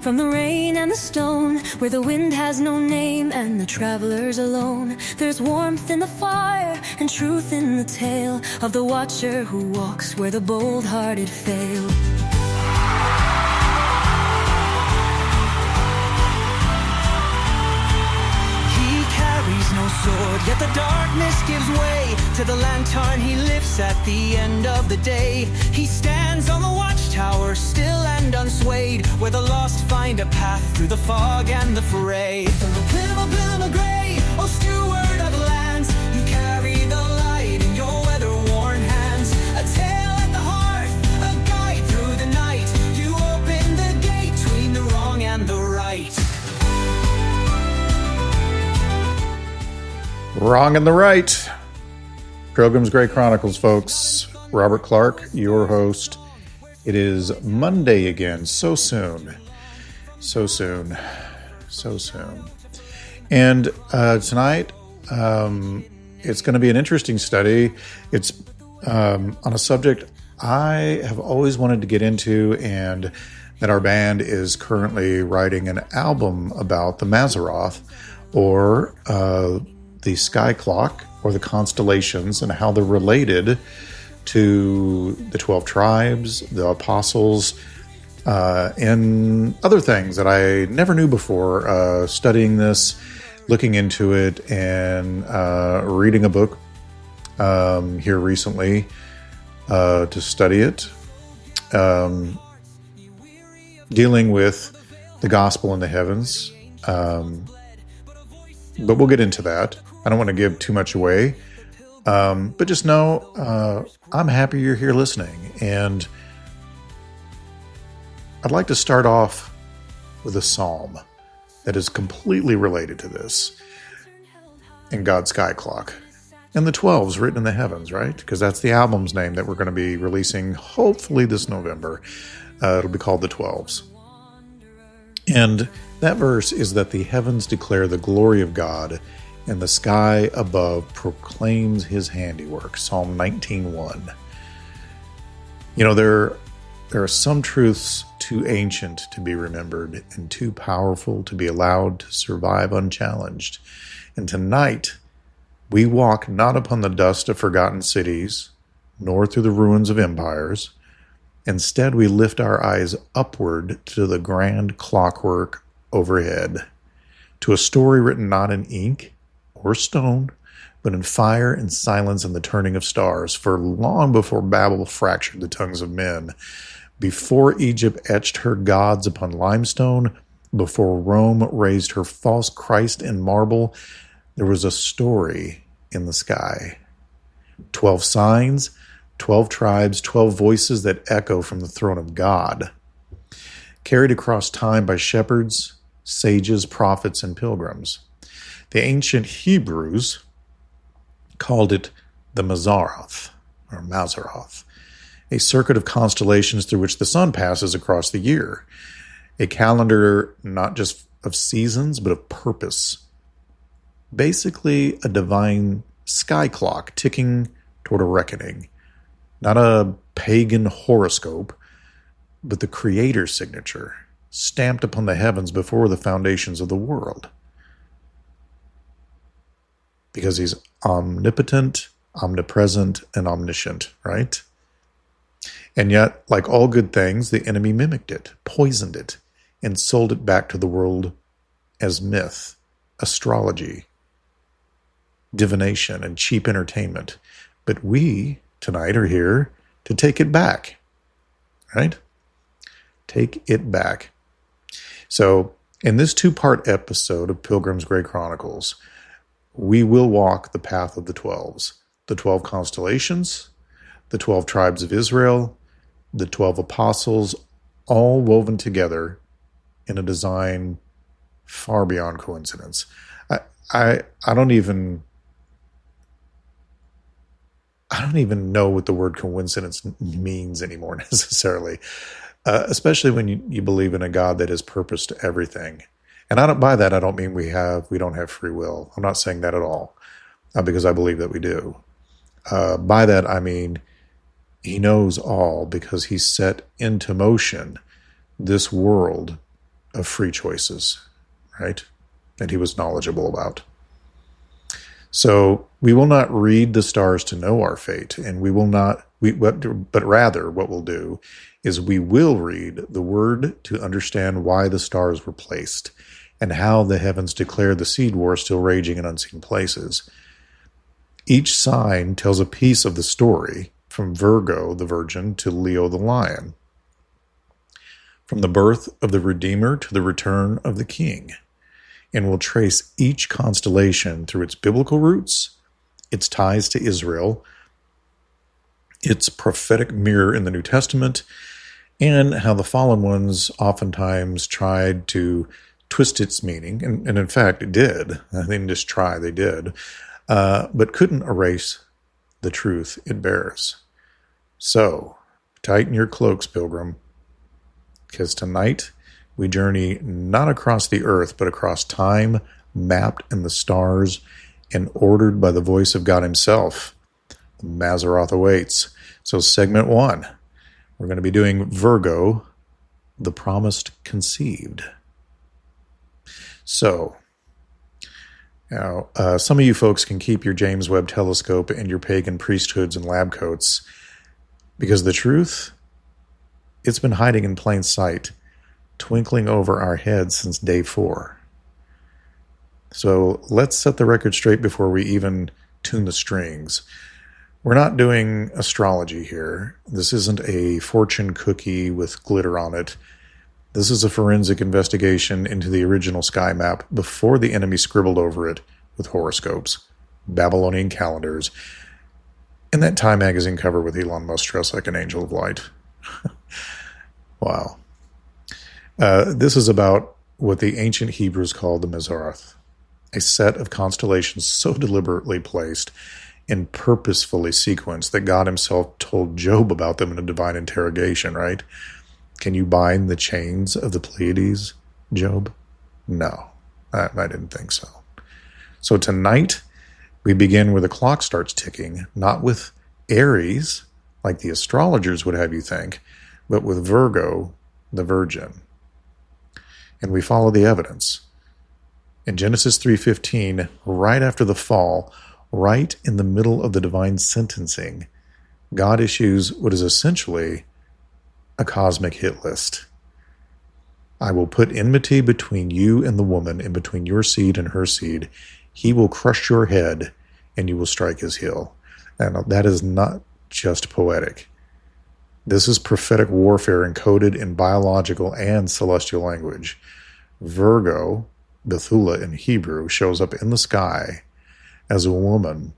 from the rain and the stone, where the wind has no name and the traveler's alone. There's warmth in the fire and truth in the tale of the watcher who walks where the bold-hearted fail. He carries no sword, yet the darkness gives way to the lantern he lifts at the end of the day. He stands on the watchtower, still and unswayed, where the lost find a path through the fog and the fray. Pilgrim gray, oh steward of lands, you carry the light in your weather-worn hands. A tale at the hearth, a guide through the night. You open the gate between the wrong and the right. Wrong and the right. Pilgrim's Gray Chronicles, folks. Robert Clark, your host. It is Monday again. So soon. So soon. So soon. And tonight, it's going to be an interesting study. It's on a subject I have always wanted to get into, and that our band is currently writing an album about, the Mazaroth, or the sky clock, or the constellations, and how they're related to the 12 tribes, the apostles, and other things that I never knew before. Studying this, looking into it, and reading a book here recently to study it, dealing with the gospel in the heavens. But we'll get into that. I don't want to give too much away. But just know I'm happy you're here listening. And I'd like to start off with a psalm that is completely related to this, in God's sky clock. And the 12's written in the heavens, right? Because that's the album's name that we're going to be releasing hopefully this November. It'll be called the 12's. And that verse is that the heavens declare the glory of God, and the sky above proclaims his handiwork. Psalm 19:1. You know, there are some truths too ancient to be remembered and too powerful to be allowed to survive unchallenged. And tonight, we walk not upon the dust of forgotten cities, nor through the ruins of empires. Instead, we lift our eyes upward to the grand clockwork overhead, to a story written not in ink or stone, but in fire and silence and the turning of stars. For long before Babel fractured the tongues of men, before Egypt etched her gods upon limestone, before Rome raised her false Christ in marble, there was a story in the sky. 12 signs, 12 tribes, 12 voices that echo from the throne of God, carried across time by shepherds, sages, prophets, and pilgrims. The ancient Hebrews called it the Mazzaroth, or Mazaroth, a circuit of constellations through which the sun passes across the year, a calendar not just of seasons, but of purpose. Basically, a divine sky clock ticking toward a reckoning. Not a pagan horoscope, but the Creator's signature, stamped upon the heavens before the foundations of the world. Because he's omnipotent, omnipresent, and omniscient, right? And yet, like all good things, the enemy mimicked it, poisoned it, and sold it back to the world as myth, astrology, divination, and cheap entertainment. But we, tonight, are here to take it back, right? Take it back. So, in this two-part episode of Pilgrim's Gray Chronicles, we will walk the path of the 12s, the 12 constellations, the 12 tribes of Israel, the 12 apostles, all woven together in a design far beyond coincidence. I don't even know what the word coincidence means anymore necessarily, especially when you believe in a God that has purpose to everything. And by that, I don't mean we don't have free will. I'm not saying that at all, because I believe that we do. By that, I mean he knows all because he set into motion this world of free choices, right? That he was knowledgeable about. So we will not read the stars to know our fate, and but rather what we'll do is we will read the word to understand why the stars were placed and how the heavens declare the seed war still raging in unseen places. Each sign tells a piece of the story, from Virgo, the Virgin, to Leo, the Lion, from the birth of the Redeemer to the return of the King, and will trace each constellation through its biblical roots, its ties to Israel, its prophetic mirror in the New Testament, and how the fallen ones oftentimes tried to twist its meaning, and in fact it did. They didn't just try, they did, but couldn't erase the truth it bears. So, tighten your cloaks, pilgrim, because tonight we journey not across the earth, but across time, mapped in the stars, and ordered by the voice of God himself. Mazaroth awaits. So segment 1, we're going to be doing Virgo, the promised conceived. So, now, some of you folks can keep your James Webb telescope and your pagan priesthoods and lab coats, because the truth, it's been hiding in plain sight, twinkling over our heads since day 4. So let's set the record straight before we even tune the strings. We're not doing astrology here. This isn't a fortune cookie with glitter on it. This is a forensic investigation into the original sky map before the enemy scribbled over it with horoscopes, Babylonian calendars, and that Time magazine cover with Elon Musk dressed like an angel of light. Wow. This is about what the ancient Hebrews called the Mazaroth, a set of constellations so deliberately placed and purposefully sequenced that God himself told Job about them in a divine interrogation, right? Can you bind the chains of the Pleiades, Job? No, I didn't think so. So tonight, we begin where the clock starts ticking, not with Aries, like the astrologers would have you think, but with Virgo, the Virgin. And we follow the evidence. In Genesis 3:15, right after the fall, right in the middle of the divine sentencing, God issues what is essentially a cosmic hit list. I will put enmity between you and the woman, and between your seed and her seed. He will crush your head, and you will strike his heel. And that is not just poetic. This is prophetic warfare encoded in biological and celestial language. Virgo, Bethula in Hebrew, shows up in the sky as a woman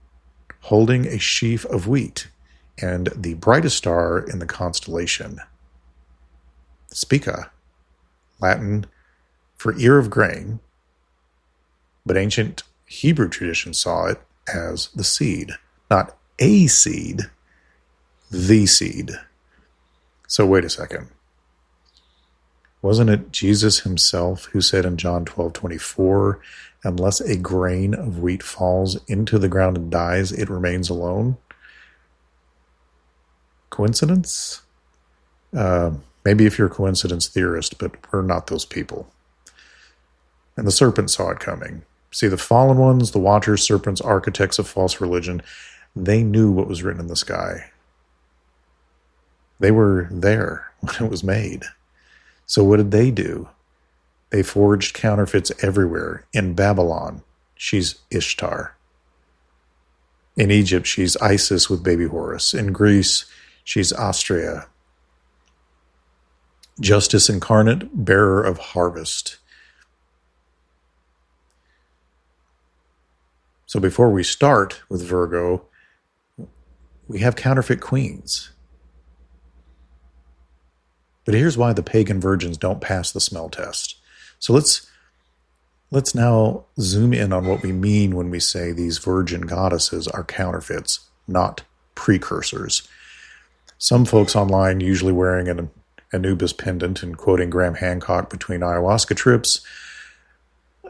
holding a sheaf of wheat and the brightest star in the constellation, Spica, Latin for ear of grain, but ancient Hebrew tradition saw it as the seed, not a seed, the seed. So wait a second. Wasn't it Jesus himself who said in John 12:24, unless a grain of wheat falls into the ground and dies, it remains alone? Coincidence? Maybe if you're a coincidence theorist, but we're not those people. And the serpent saw it coming. See, the fallen ones, the watchers, serpents, architects of false religion, they knew what was written in the sky. They were there when it was made. So what did they do? They forged counterfeits everywhere. In Babylon, she's Ishtar. In Egypt, she's Isis with baby Horus. In Greece, she's Astrea, justice incarnate, bearer of harvest. So before we start with Virgo, we have counterfeit queens. But here's why the pagan virgins don't pass the smell test. So let's now zoom in on what we mean when we say these virgin goddesses are counterfeits, not precursors. Some folks online, usually wearing an Anubis pendant and quoting Graham Hancock between ayahuasca trips,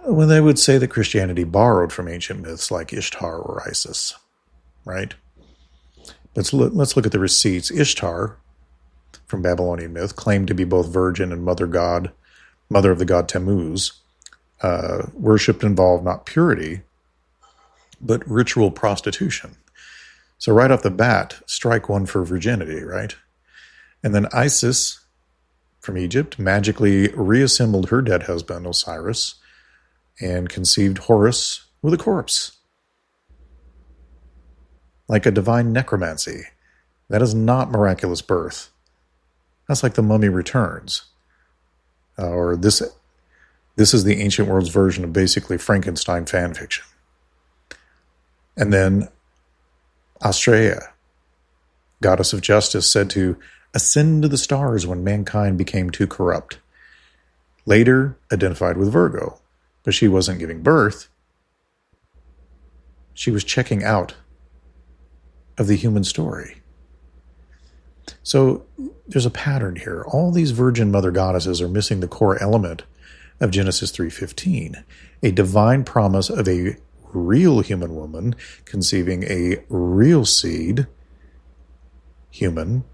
when they would say that Christianity borrowed from ancient myths like Ishtar or Isis, right? Let's look at the receipts. Ishtar, from Babylonian myth, claimed to be both virgin and mother god, mother of the god Tammuz, worship involved not purity, but ritual prostitution. So right off the bat, strike one for virginity, right? And then Isis from Egypt magically reassembled her dead husband, Osiris, and conceived Horus with a corpse. Like a divine necromancy. That is not miraculous birth. That's like the Mummy Returns. Or this is the ancient world's version of basically Frankenstein fan fiction. And then Astrea, goddess of justice, said to ascend to the stars when mankind became too corrupt. Later identified with Virgo, but she wasn't giving birth. She was checking out of the human story. So there's a pattern here. All these virgin mother goddesses are missing the core element of Genesis 3:15, a divine promise of a real human woman conceiving a real seed, human,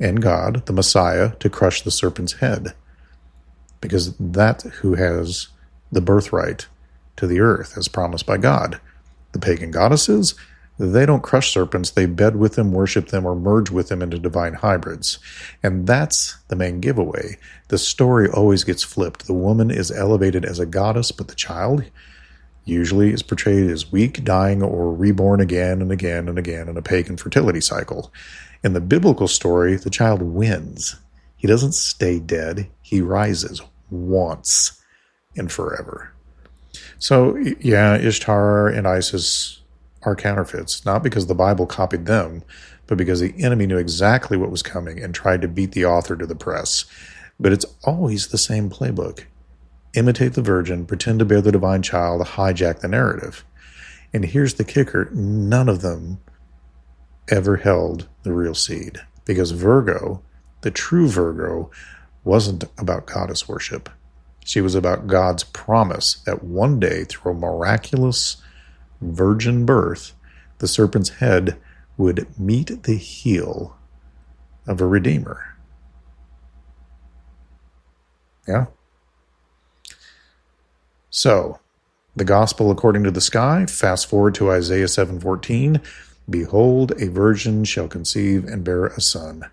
and God, the Messiah, to crush the serpent's head. Because that's who has the birthright to the earth, as promised by God. The pagan goddesses, they don't crush serpents, they bed with them, worship them, or merge with them into divine hybrids. And that's the main giveaway. The story always gets flipped. The woman is elevated as a goddess, but the child usually is portrayed as weak, dying, or reborn again and again and again in a pagan fertility cycle. In the biblical story, the child wins. He doesn't stay dead. He rises once and forever. So, yeah, Ishtar and Isis are counterfeits, not because the Bible copied them, but because the enemy knew exactly what was coming and tried to beat the author to the press. But it's always the same playbook. Imitate the virgin, pretend to bear the divine child, hijack the narrative. And here's the kicker, none of them ever held the real seed. Because Virgo, the true Virgo, wasn't about goddess worship. She was about God's promise that one day, through a miraculous virgin birth, the serpent's head would meet the heel of a redeemer. Yeah? So, the gospel according to the sky, fast forward to Isaiah 7:14, behold, a virgin shall conceive and bear a son.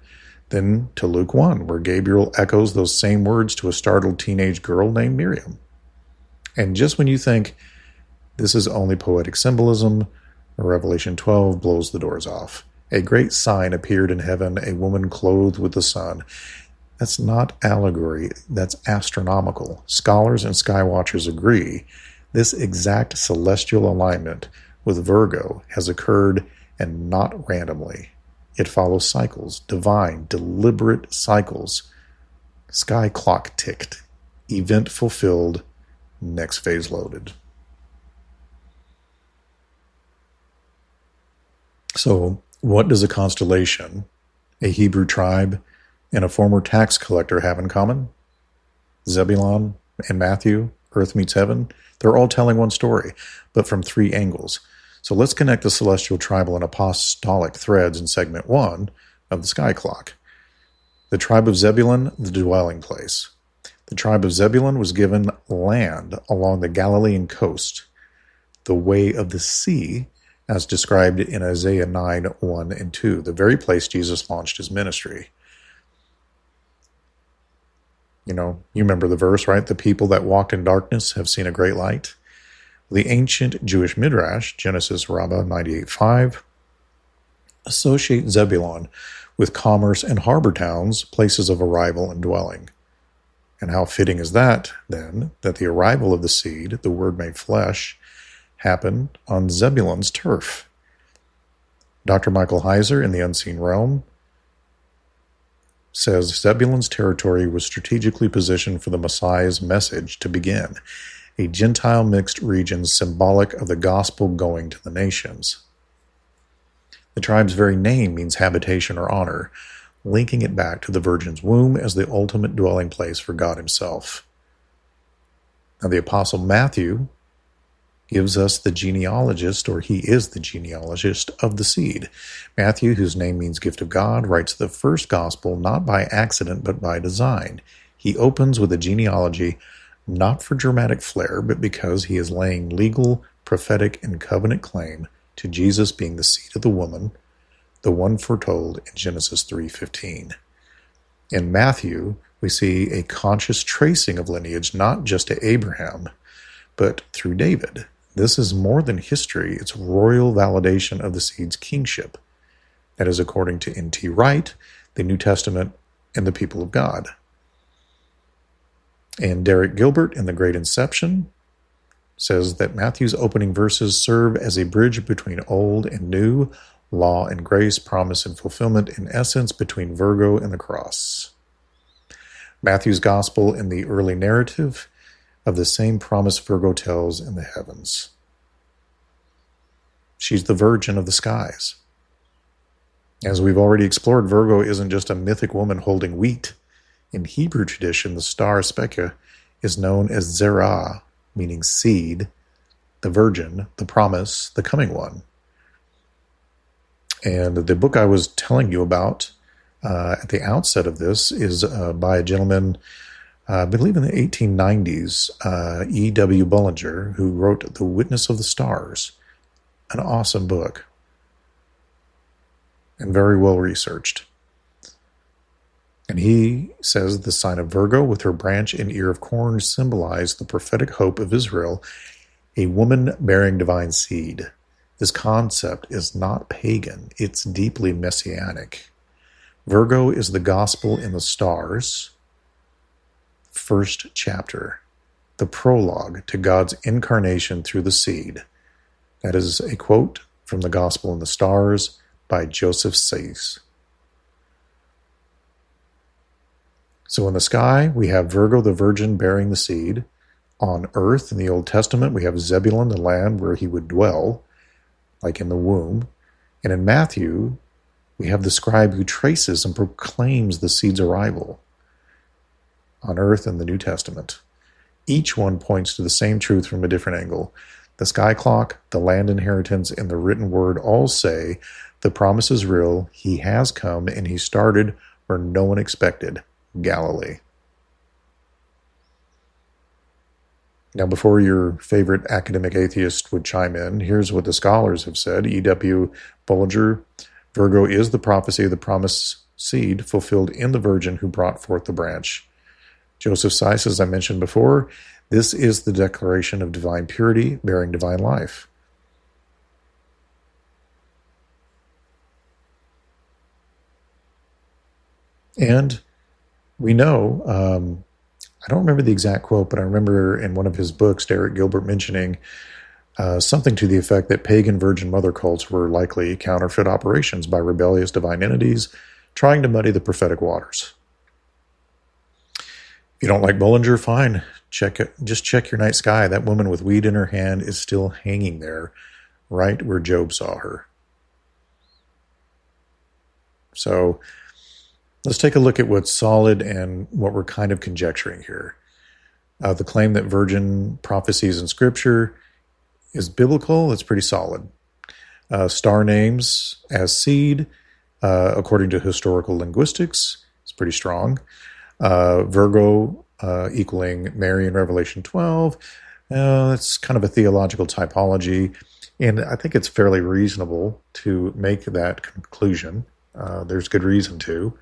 Then to Luke 1, where Gabriel echoes those same words to a startled teenage girl named Miriam. And just when you think this is only poetic symbolism, Revelation 12 blows the doors off. A great sign appeared in heaven, a woman clothed with the sun. That's not allegory, that's astronomical. Scholars and skywatchers agree this exact celestial alignment with Virgo has occurred, and not randomly. It follows cycles, divine, deliberate cycles. Sky clock ticked, event fulfilled, next phase loaded. So, what does a constellation, a Hebrew tribe, and a former tax collector have in common? Zebulon and Matthew, Earth meets heaven, they're all telling one story, but from three angles. So let's connect the celestial, tribal, and apostolic threads in segment 1 of the sky clock. The tribe of Zebulun, the dwelling place. The tribe of Zebulun was given land along the Galilean coast, the way of the sea, as described in Isaiah 9:1 and 2, the very place Jesus launched his ministry. You remember the verse, right? The people that walked in darkness have seen a great light. The ancient Jewish Midrash, Genesis Rabbah 98:5, associate Zebulon with commerce and harbor towns, places of arrival and dwelling. And how fitting is that, then, that the arrival of the seed, the Word made flesh, happened on Zebulon's turf. Dr. Michael Heiser in The Unseen Realm says Zebulon's territory was strategically positioned for the Messiah's message to begin, a Gentile mixed region symbolic of the gospel going to the nations. The tribe's very name means habitation or honor, linking it back to the Virgin's womb as the ultimate dwelling place for God himself. Now the Apostle Matthew gives us the genealogist, or he is the genealogist of the seed. Matthew, whose name means gift of God, writes the first gospel not by accident but by design. He opens with a genealogy not for dramatic flair, but because he is laying legal, prophetic, and covenant claim to Jesus being the seed of the woman, the one foretold in Genesis 3:15. In Matthew, we see a conscious tracing of lineage not just to Abraham, but through David. This is more than history, it's royal validation of the seed's kingship. That is according to N.T. Wright, the New Testament, and the people of God. And Derek Gilbert in The Great Inception says that Matthew's opening verses serve as a bridge between old and new, law and grace, promise and fulfillment, in essence, between Virgo and the cross. Matthew's gospel in the early narrative of the same promise Virgo tells in the heavens. She's the virgin of the skies. As we've already explored, Virgo isn't just a mythic woman holding wheat. In Hebrew tradition, the star Specha is known as Zerah, meaning seed, the virgin, the promise, the coming one. And the book I was telling you about at the outset of this is by a gentleman, I believe in the 1890s, E.W. Bullinger, who wrote The Witness of the Stars, an awesome book and very well researched. And he says the sign of Virgo with her branch and ear of corn symbolize the prophetic hope of Israel, a woman bearing divine seed. This concept is not pagan, it's deeply messianic. Virgo is the gospel in the stars, first chapter, the prologue to God's incarnation through the seed. That is a quote from the Gospel in the Stars by Joseph Seyss. So in the sky, we have Virgo the virgin bearing the seed. On earth, in the Old Testament, we have Zebulun, the land where he would dwell, like in the womb. And in Matthew, we have the scribe who traces and proclaims the seed's arrival on earth in the New Testament. Each one points to the same truth from a different angle. The sky clock, the land inheritance, and the written word all say the promise is real, he has come, and he started where no one expected, Galilee. Now, before your favorite academic atheist would chime in, here's what the scholars have said. E.W. Bullinger, Virgo is the prophecy of the promised seed fulfilled in the virgin who brought forth the branch. Joseph Seyss, as I mentioned before, this is the declaration of divine purity bearing divine life. And we know, I don't remember the exact quote, but I remember in one of his books, Derek Gilbert mentioning something to the effect that pagan virgin mother cults were likely counterfeit operations by rebellious divine entities trying to muddy the prophetic waters. If you don't like Bullinger, fine. Just check your night sky. That woman with weed in her hand is still hanging there, right where Job saw her. So let's take a look at what's solid and what we're kind of conjecturing here. The claim that virgin prophecies in Scripture is biblical. It's pretty solid. Star names as seed, according to historical linguistics, is pretty strong. Virgo equaling Mary in Revelation 12. That's kind of a theological typology, and I think it's fairly reasonable to make that conclusion. There's good reason to.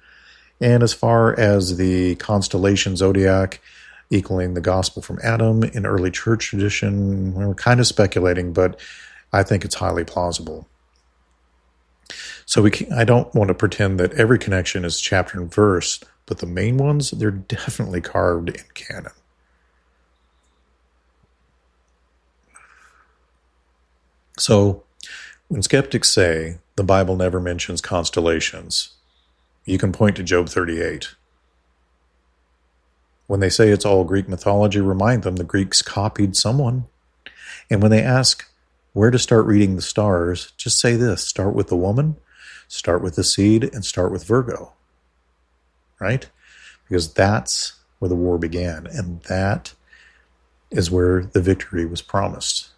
And as far as the constellation zodiac equaling the gospel from Adam in early church tradition, we're kind of speculating, but I think it's highly plausible. So I don't want to pretend that every connection is chapter and verse, but the main ones, they're definitely carved in canon. So when skeptics say the Bible never mentions constellations, you can point to Job 38. When they say it's all Greek mythology, remind them the Greeks copied someone. And when they ask where to start reading the stars, just say this: start with the woman, start with the seed, and start with Virgo. Right? Because that's where the war began, and that is where the victory was promised.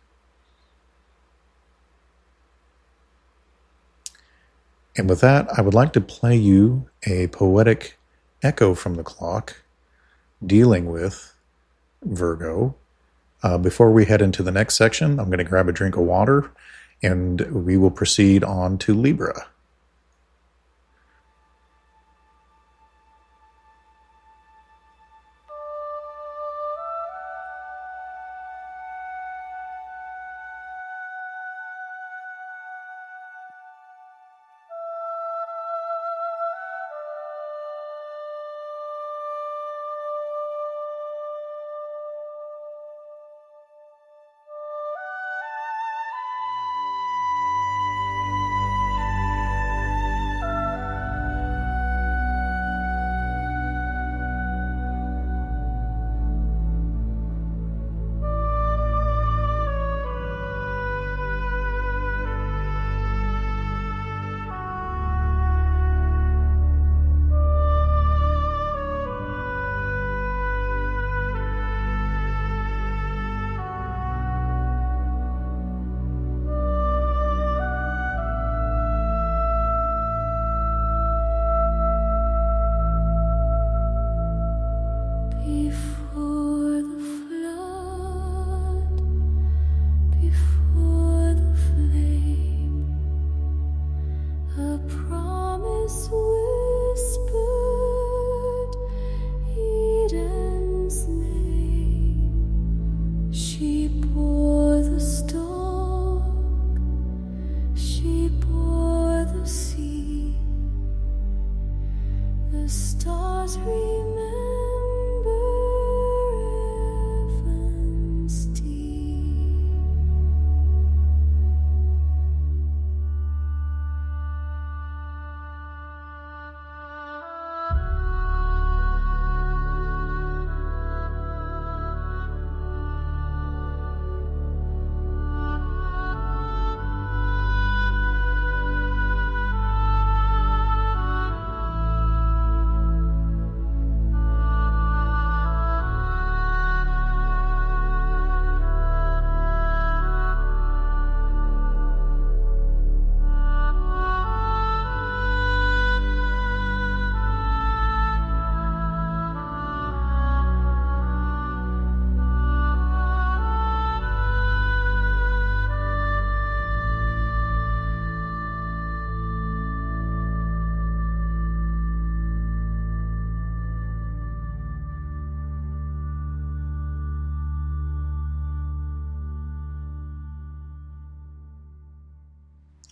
And with that, I would like to play you a poetic echo from the clock dealing with Virgo. Before we head into the next section, I'm going to grab a drink of water and we will proceed on to Libra. Before the flood, before the flame, a promise whispered Eden's name. She bore the stalk, she bore the sea, the stars remember heaven's deep.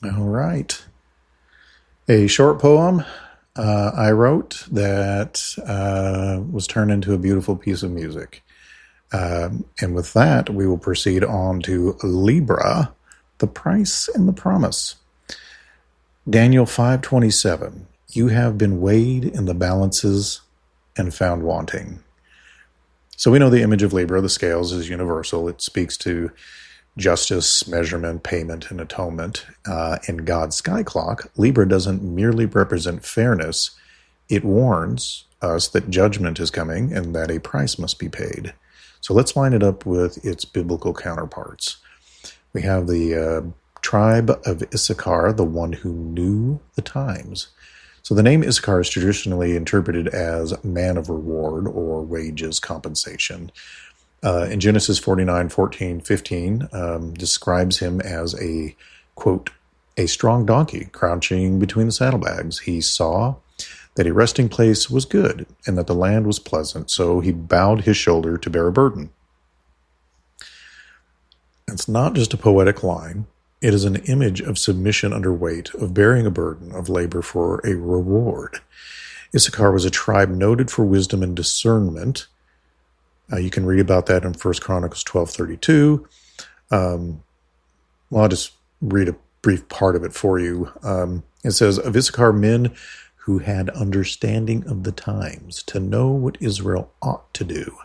All right. A short poem I wrote that was turned into a beautiful piece of music. And with that, we will proceed on to Libra, the price and the promise. Daniel 5:27. You have been weighed in the balances and found wanting. So we know the image of Libra, the scales, is universal. It speaks to justice, measurement, payment, and atonement. In God's sky clock, Libra doesn't merely represent fairness. It warns us that judgment is coming and that a price must be paid. So let's line it up with its biblical counterparts. We have the tribe of Issachar, the one who knew the times. So the name Issachar is traditionally interpreted as man of reward or wages, compensation. In Genesis 49:14-15, describes him as a, quote, a strong donkey crouching between the saddlebags. He saw that a resting place was good and that the land was pleasant, so he bowed his shoulder to bear a burden. It's not just a poetic line. It is an image of submission under weight, of bearing a burden, of labor for a reward. Issachar was a tribe noted for wisdom and discernment. You can read about that in 1 Chronicles 12:32. Well, I'll just read a brief part of it for you. It says, of Issachar men who had understanding of the times, to know what Israel ought to do.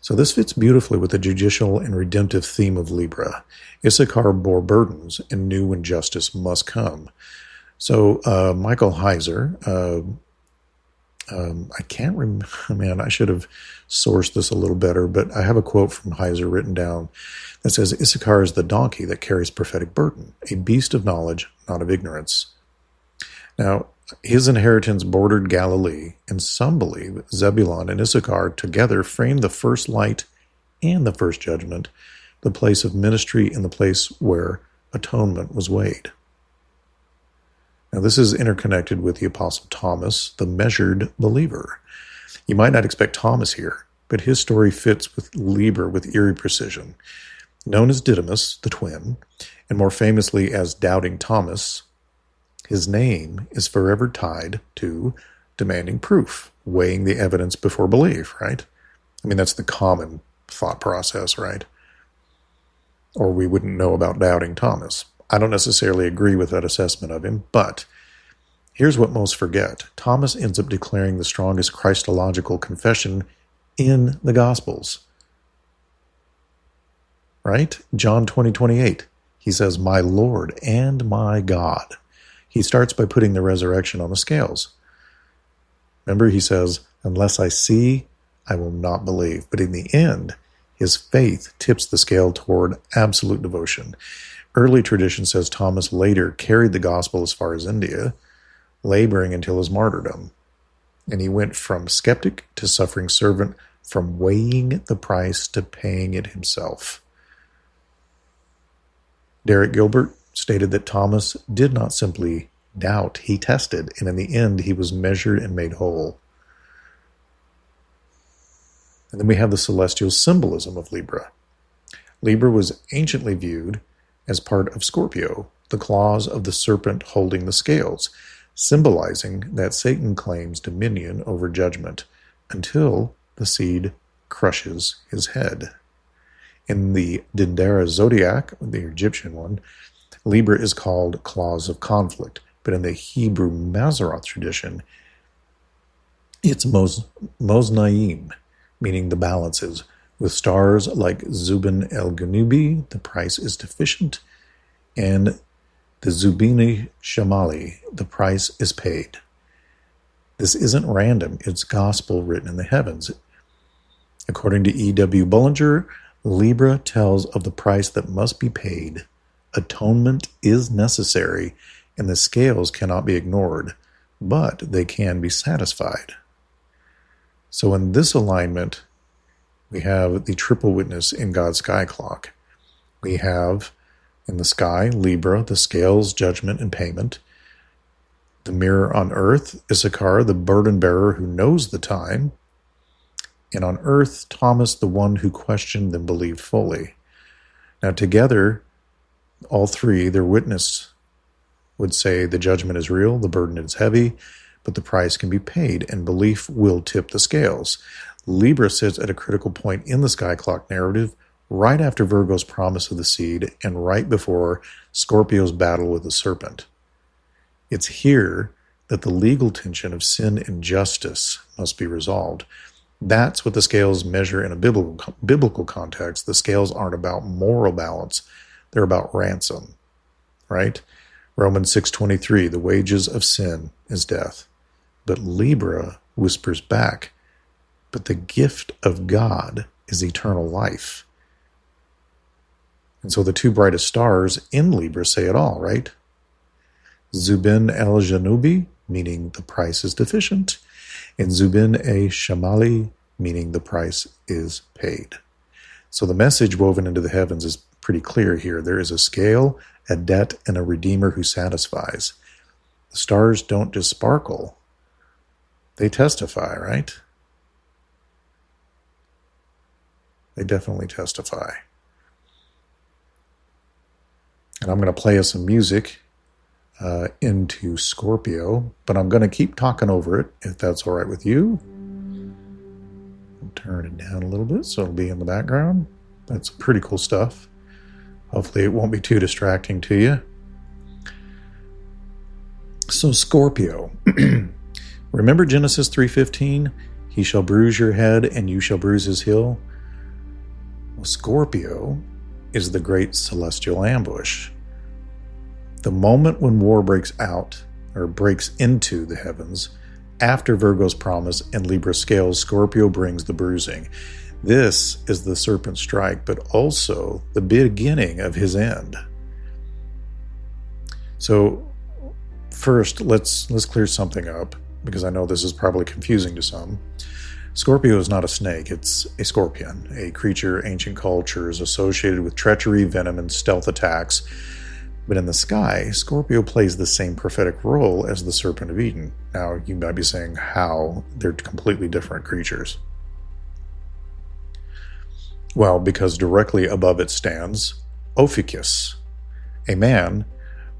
So this fits beautifully with the judicial and redemptive theme of Libra. Issachar bore burdens and knew when justice must come. So Michael Heiser, I can't remember, man, I should have sourced this a little better, but I have a quote from Heiser written down that says, Issachar is the donkey that carries prophetic burden, a beast of knowledge, not of ignorance. Now, His inheritance bordered Galilee, and some believe Zebulun and Issachar together framed the first light and the first judgment, the place of ministry and the place where atonement was weighed. Now, this is interconnected with the Apostle Thomas, the measured believer. You might not expect Thomas here, but his story fits with Libra with eerie precision. Known as Didymus, the twin, and more famously as Doubting Thomas, his name is forever tied to demanding proof, weighing the evidence before belief, right? I mean, that's the common thought process, right? Or we wouldn't know about Doubting Thomas. I don't necessarily agree with that assessment of him, but here's what most forget. Thomas ends up declaring the strongest Christological confession in the Gospels, right? John 20:28. He says, "My Lord and my God." He starts by putting the resurrection on the scales. Remember, he says, "Unless I see, I will not believe." But in the end, his faith tips the scale toward absolute devotion. Early tradition says Thomas later carried the gospel as far as India, laboring until his martyrdom. And he went from skeptic to suffering servant, from weighing the price to paying it himself. Derek Gilbert stated that Thomas did not simply doubt, he tested, and in the end he was measured and made whole. And then we have the celestial symbolism of Libra. Libra was anciently viewed as part of Scorpio, the claws of the serpent holding the scales, symbolizing that Satan claims dominion over judgment until the seed crushes his head. In the Dendera zodiac, the Egyptian one, Libra is called claws of conflict, but in the Hebrew Mazaroth tradition, it's Moznaim, meaning the balances. With stars like Zubin el-Ganubi, the price is deficient, and the Zubini Shamali, the price is paid. This isn't random, it's gospel written in the heavens. According to E.W. Bullinger, Libra tells of the price that must be paid. Atonement is necessary, and the scales cannot be ignored, but they can be satisfied. So in this alignment, we have the triple witness in God's sky clock. We have in the sky, Libra, the scales, judgment, and payment. The mirror on earth, Issachar, the burden bearer who knows the time. And on earth, Thomas, the one who questioned and believed fully. Now together, all three, their witness would say the judgment is real, the burden is heavy, but the price can be paid, and belief will tip the scales. Libra sits at a critical point in the sky clock narrative, right after Virgo's promise of the seed, and right before Scorpio's battle with the serpent. It's here that the legal tension of sin and justice must be resolved. That's what the scales measure in a biblical context. The scales aren't about moral balance, they're about ransom, right? Romans 6:23, the wages of sin is death. But Libra whispers back, but the gift of God is eternal life. And so the two brightest stars in Libra say it all, right? Zubin el-Janubi, meaning the price is deficient, and Zubin Shamali, meaning the price is paid. So the message woven into the heavens is pretty clear here. There is a scale, a debt, and a redeemer who satisfies. The stars don't just sparkle, they testify, right? They definitely testify. And I'm going to play us some music into Scorpio, but I'm going to keep talking over it, if that's all right with you. I'll turn it down a little bit so it'll be in the background. That's pretty cool stuff. Hopefully it won't be too distracting to you. So Scorpio. Remember Genesis 3:15? He shall bruise your head and you shall bruise his heel. Well, Scorpio is the great celestial ambush. The moment when war breaks out, or breaks into the heavens, after Virgo's promise and Libra scales, Scorpio brings the bruising. This is the serpent strike, but also the beginning of his end. So first, let's clear something up, because I know this is probably confusing to some. Scorpio is not a snake, it's a scorpion, a creature ancient cultures associated with treachery, venom, and stealth attacks. But in the sky, Scorpio plays the same prophetic role as the Serpent of Eden. Now, you might be saying how they're completely different creatures. Well, because directly above it stands Ophiuchus, a man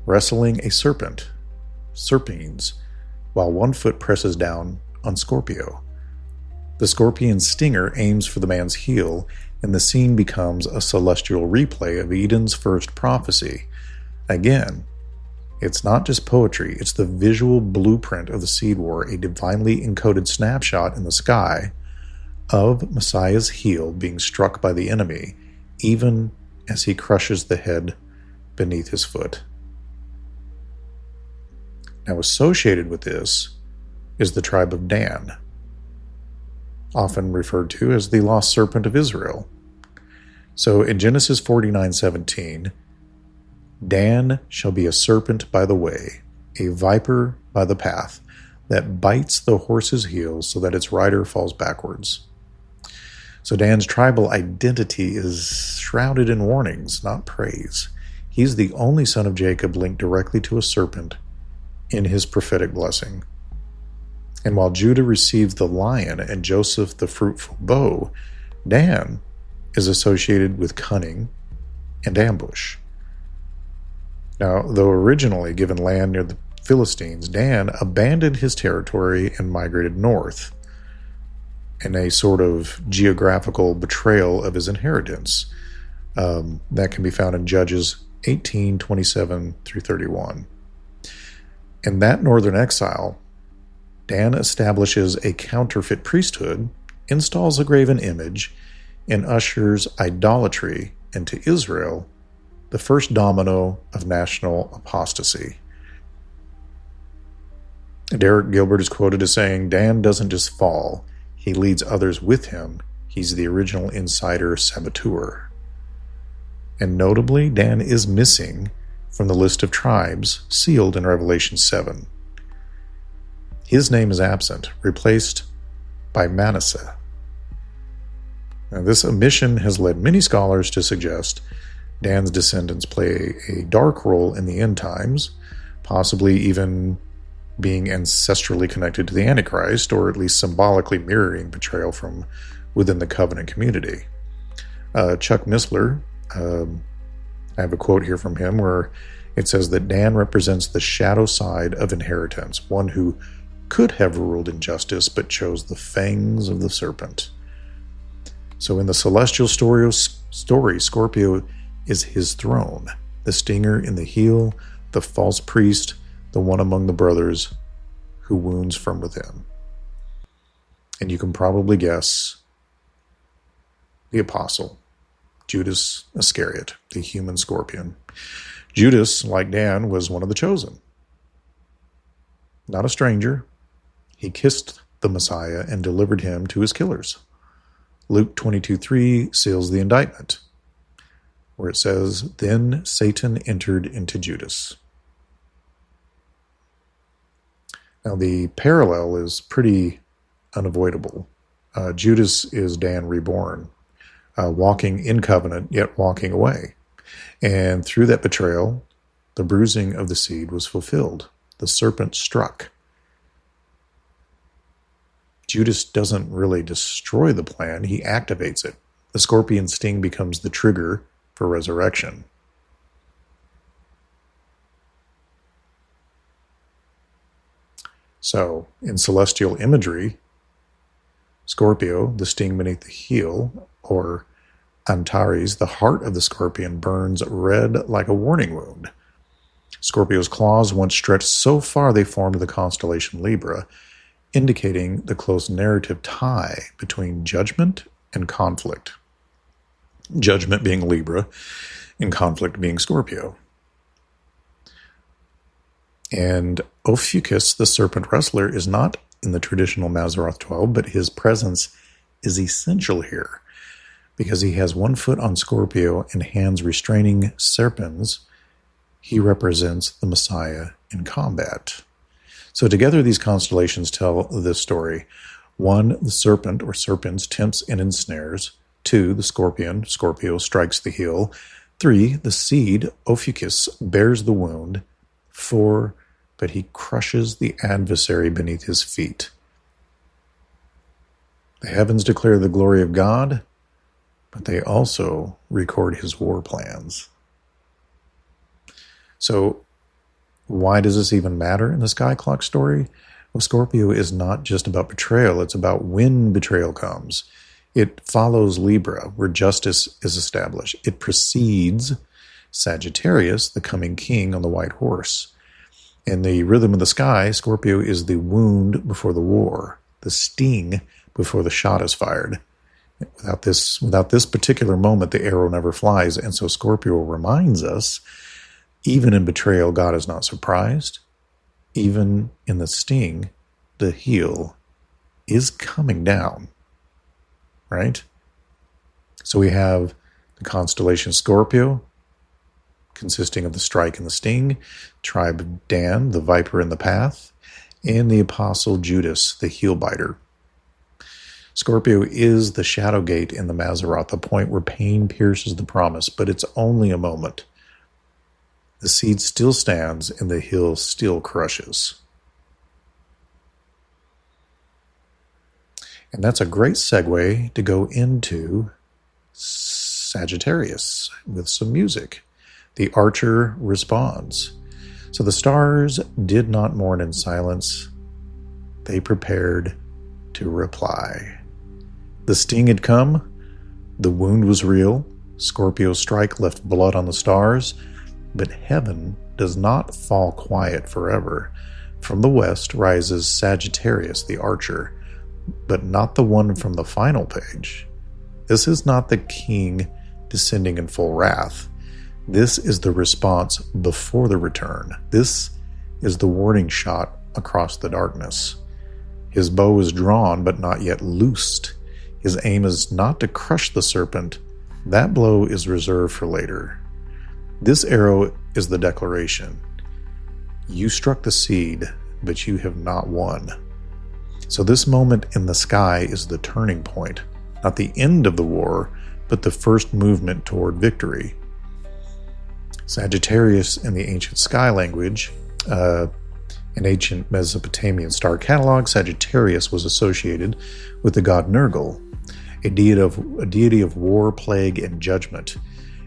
wrestling a serpent, Serpines, while one foot presses down on Scorpio. The scorpion's stinger aims for the man's heel, and the scene becomes a celestial replay of Eden's first prophecy. Again, it's not just poetry, it's the visual blueprint of the seed war, a divinely encoded snapshot in the sky of Messiah's heel being struck by the enemy, even as he crushes the head beneath his foot. Now, associated with this is the tribe of Dan, often referred to as the lost serpent of Israel. So in Genesis 49:17, Dan shall be a serpent by the way, a viper by the path, that bites the horse's heels so that its rider falls backwards. So Dan's tribal identity is shrouded in warnings, not praise. He's the only son of Jacob linked directly to a serpent in his prophetic blessing. And while Judah receives the lion and Joseph the fruitful bow, Dan is associated with cunning and ambush. Now, though originally given land near the Philistines, Dan abandoned his territory and migrated north in a sort of geographical betrayal of his inheritance. That can be found in Judges 18:27 through 31. In that northern exile, Dan establishes a counterfeit priesthood, installs a graven image, and ushers idolatry into Israel, the first domino of national apostasy. Derek Gilbert is quoted as saying, Dan doesn't just fall, he leads others with him. He's the original insider saboteur. And notably, Dan is missing from the list of tribes sealed in Revelation 7. His name is absent, replaced by Manasseh. Now, this omission has led many scholars to suggest Dan's descendants play a dark role in the end times, possibly even being ancestrally connected to the Antichrist, or at least symbolically mirroring betrayal from within the covenant community. Chuck Missler, I have a quote here from him where it says that Dan represents the shadow side of inheritance, one who could have ruled in justice but chose the fangs of the serpent. So in the celestial story, Scorpio is his throne, the stinger in the heel, the false priest, the one among the brothers who wounds from within. And you can probably guess the apostle, Judas Iscariot, the human scorpion. Judas, like Dan, was one of the chosen. Not a stranger. He kissed the Messiah and delivered him to his killers. Luke 22:3 seals the indictment, where it says, Then Satan entered into Judas. Now, the parallel is pretty unavoidable. Judas is Dan reborn, walking in covenant, yet walking away. And through that betrayal, the bruising of the seed was fulfilled. The serpent struck. Judas doesn't really destroy the plan, he activates it. The scorpion sting becomes the trigger for resurrection. So, in celestial imagery, Scorpio, the sting beneath the heel, or Antares, the heart of the scorpion, burns red like a warning wound. Scorpio's claws once stretched so far they formed the constellation Libra, indicating the close narrative tie between judgment and conflict. Judgment being Libra, and conflict being Scorpio. And Ophiuchus, the serpent wrestler, is not in the traditional Mazaroth 12, but his presence is essential here because he has one foot on Scorpio and hands restraining serpents. He represents the Messiah in combat. So together these constellations tell this story. 1, the serpent or serpents tempts and ensnares. 2, the scorpion, Scorpio, strikes the heel. 3, the seed, Ophiuchus, bears the wound. 4, but he crushes the adversary beneath his feet. The heavens declare the glory of God, but they also record his war plans. So why does this even matter in the sky clock story? Well, Scorpio is not just about betrayal, it's about when betrayal comes. It follows Libra, where justice is established. It precedes Sagittarius, the coming king on the white horse. In the rhythm of the sky, Scorpio is the wound before the war, the sting before the shot is fired. Without this particular moment, the arrow never flies. And so Scorpio reminds us, even in betrayal, God is not surprised. Even in the sting, the heel is coming down. Right? So we have the constellation Scorpio, consisting of the strike and the sting, tribe of Dan, the viper in the path, and the apostle Judas, the heel biter. Scorpio is the shadow gate in the Mazaroth, the point where pain pierces the promise, but it's only a moment. The seed still stands and the heel still crushes. And that's a great segue to go into Sagittarius with some music. The archer responds. So the stars did not mourn in silence. They prepared to reply. The sting had come. The wound was real. Scorpio's strike left blood on the stars. But heaven does not fall quiet forever. From the west rises Sagittarius, the archer, but not the one from the final page. This is not the king descending in full wrath. This is the response before the return. This is the warning shot across the darkness. His bow is drawn, but not yet loosed. His aim is not to crush the serpent. That blow is reserved for later. This arrow is the declaration. You struck the seed, but you have not won. So this moment in the sky is the turning point, not the end of the war, but the first movement toward victory. Sagittarius in the ancient sky language, in ancient Mesopotamian star catalog, Sagittarius was associated with the god Nergal, a deity of war, plague, and judgment.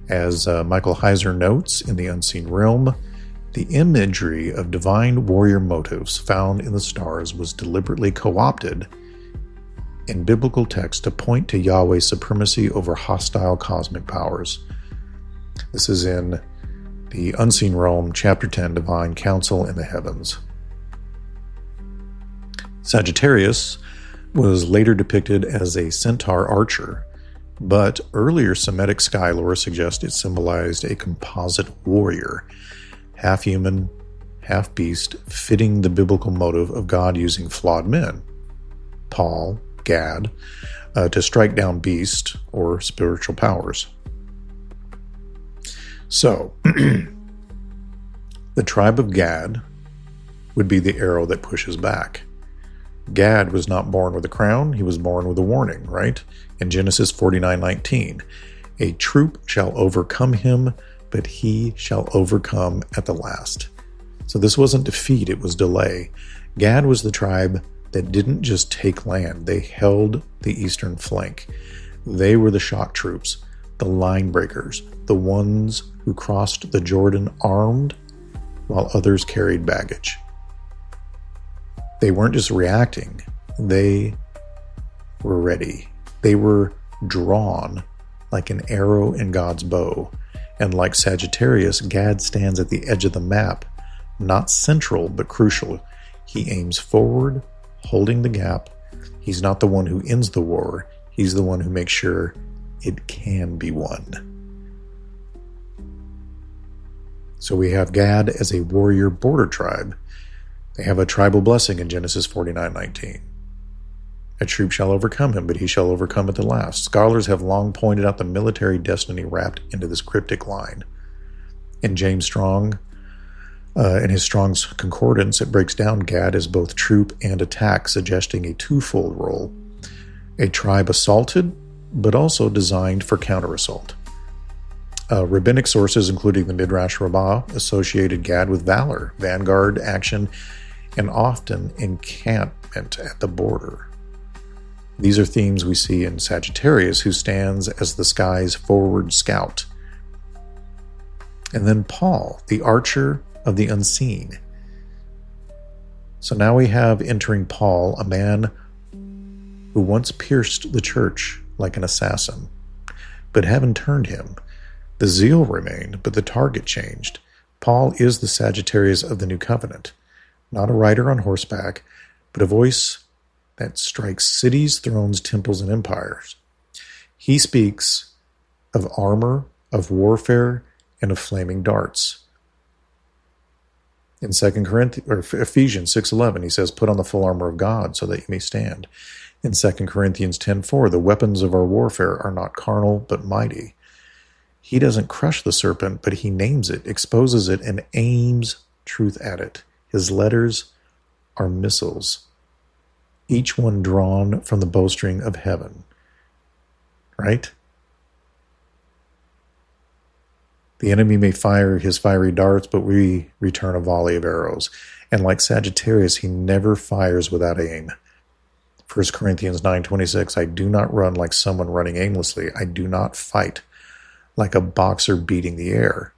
As Michael Heiser notes in The Unseen Realm, the imagery of divine warrior motives found in the stars was deliberately co-opted in biblical text to point to Yahweh's supremacy over hostile cosmic powers. This is in The Unseen Realm, Chapter 10, Divine Council in the Heavens. Sagittarius was later depicted as a centaur archer, but earlier Semitic sky lore suggests it symbolized a composite warrior, half human, half beast, fitting the biblical motive of God using flawed men, Paul, Gad, to strike down beast or spiritual powers. So, the tribe of Gad would be the arrow that pushes back. Gad was not born with a crown, he was born with a warning, right? In Genesis 49:19, a troop shall overcome him, but he shall overcome at the last. So this wasn't defeat, it was delay. Gad was the tribe that didn't just take land, they held the eastern flank. They were the shock troops, the line breakers, the ones who crossed the Jordan armed while others carried baggage. They weren't just reacting, they were ready. They were drawn like an arrow in God's bow. And like Sagittarius, Gad stands at the edge of the map, not central but crucial. He aims forward, holding the gap. He's not the one who ends the war, he's the one who makes sure it can be won. So we have Gad as a warrior border tribe. They have a tribal blessing in Genesis 49:19. A troop shall overcome him, but he shall overcome at the last. Scholars have long pointed out the military destiny wrapped into this cryptic line. In James Strong, In his Strong's Concordance, it breaks down Gad as both troop and attack, suggesting a twofold role. A tribe assaulted, but also designed for counter-assault. Rabbinic sources, including the Midrash Rabbah, associated Gad with valor, vanguard action, and often encampment at the border. These are themes we see in Sagittarius, who stands as the sky's forward scout. And then Paul, the archer of the unseen. So now we have entering Paul, a man who once pierced the church like an assassin, but heaven turned him. The zeal remained, but the target changed. Paul is the Sagittarius of the New Covenant, not a rider on horseback, but a voice that strikes cities, thrones, temples, and empires. He speaks of armor, of warfare, and of flaming darts. In Ephesians 6:11, he says, "Put on the full armor of God so that you may stand." In 2 Corinthians 10:4, "The weapons of our warfare are not carnal, but mighty." He doesn't crush the serpent, but he names it, exposes it, and aims truth at it. His letters are missiles, each one drawn from the bowstring of heaven. Right? The enemy may fire his fiery darts, but we return a volley of arrows. And like Sagittarius, he never fires without aim. 1 Corinthians 9:26, "I do not run like someone running aimlessly. I do not fight like a boxer beating the air."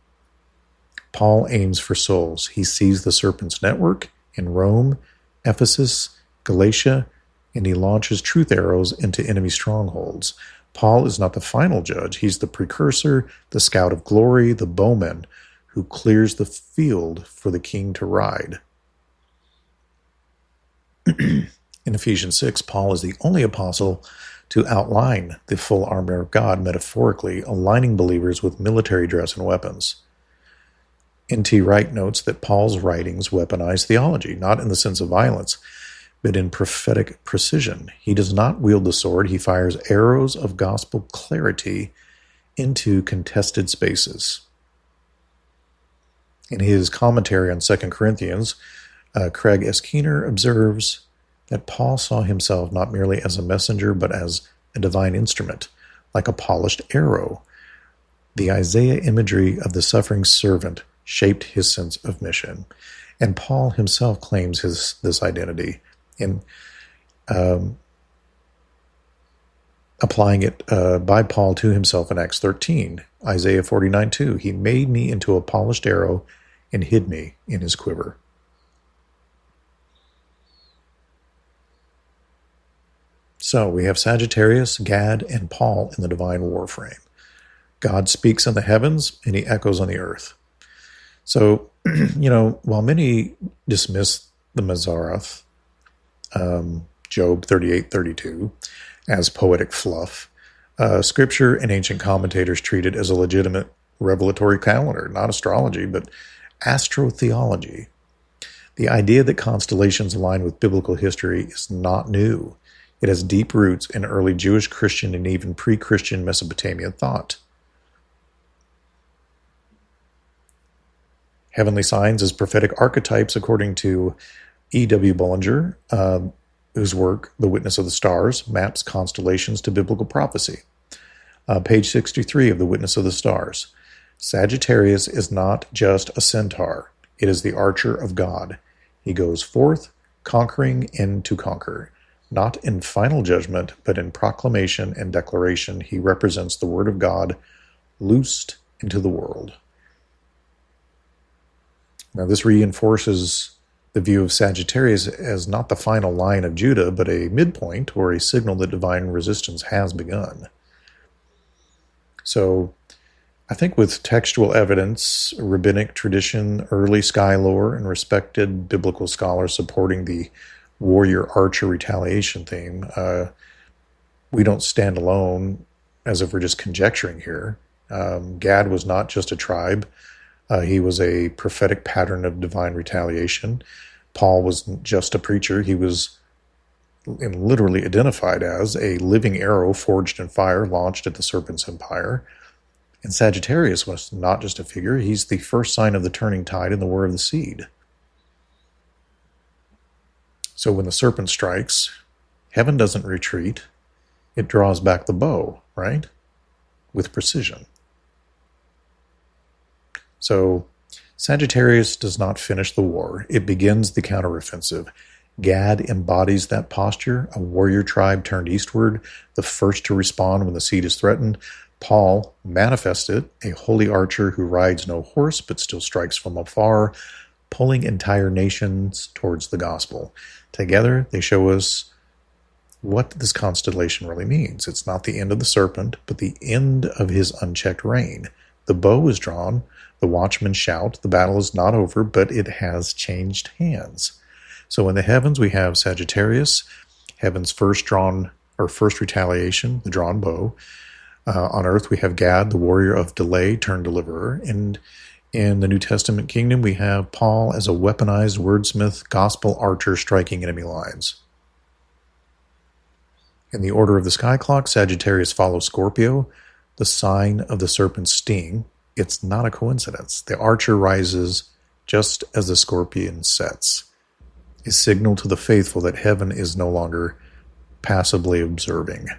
Paul aims for souls. He sees the serpent's network in Rome, Ephesus, Galatia, and he launches truth arrows into enemy strongholds. Paul is not the final judge. He's the precursor, the scout of glory, the bowman who clears the field for the king to ride. In Ephesians 6, Paul is the only apostle to outline the full armor of God, metaphorically aligning believers with military dress and weapons. N.T. Wright notes that Paul's writings weaponize theology, not in the sense of violence, but in prophetic precision. He does not wield the sword. He fires arrows of gospel clarity into contested spaces. In his commentary on 2 Corinthians, Craig S. Keener observes that Paul saw himself not merely as a messenger, but as a divine instrument, like a polished arrow. The Isaiah imagery of the suffering servant shaped his sense of mission. And Paul himself claims this identity in applying it by Paul to himself in Acts 13, Isaiah 49:2. "He made me into a polished arrow and hid me in his quiver." So we have Sagittarius, Gad, and Paul in the divine war frame. God speaks in the heavens and he echoes on the earth. So, while many dismiss the Mazaroth, Job 38:32, as poetic fluff, scripture and ancient commentators treat it as a legitimate revelatory calendar, not astrology, but astrotheology. The idea that constellations align with biblical history is not new. It has deep roots in early Jewish, Christian, and even pre-Christian Mesopotamian thought. Heavenly signs as prophetic archetypes, according to E.W. Bullinger, whose work, The Witness of the Stars, maps constellations to biblical prophecy. Page 63 of The Witness of the Stars. Sagittarius is not just a centaur. It is the archer of God. He goes forth, conquering and to conquer. Not in final judgment, but in proclamation and declaration, he represents the word of God loosed into the world. Now, this reinforces the view of Sagittarius as not the final line of Judah, but a midpoint or a signal that divine resistance has begun. So, I think with textual evidence, rabbinic tradition, early sky lore, and respected biblical scholars supporting the warrior-archer retaliation theme, we don't stand alone as if we're just conjecturing here. Gad was not just a tribe. He was a prophetic pattern of divine retaliation. Paul wasn't just a preacher. He was literally identified as a living arrow forged in fire launched at the serpent's empire. And Sagittarius was not just a figure, he's the first sign of the turning tide in the War of the Seed. So when the serpent strikes, heaven doesn't retreat, it draws back the bow, right? With precision. So Sagittarius does not finish the war, it begins the counteroffensive. Gad embodies that posture, a warrior tribe turned eastward, the first to respond when the seed is threatened. Paul manifested, a holy archer who rides no horse but still strikes from afar, pulling entire nations towards the gospel. Together, they show us what this constellation really means. It's not the end of the serpent, but the end of his unchecked reign. The bow is drawn, the watchmen shout, the battle is not over, but it has changed hands. So in the heavens, we have Sagittarius, heaven's first retaliation, the drawn bow. On earth, we have Gad, the warrior of delay turned deliverer. And in the New Testament kingdom, we have Paul as a weaponized wordsmith, gospel archer striking enemy lines. In the order of the sky clock, Sagittarius follows Scorpio, the sign of the serpent's sting. It's not a coincidence. The archer rises just as the scorpion sets, a signal to the faithful that heaven is no longer passively observing.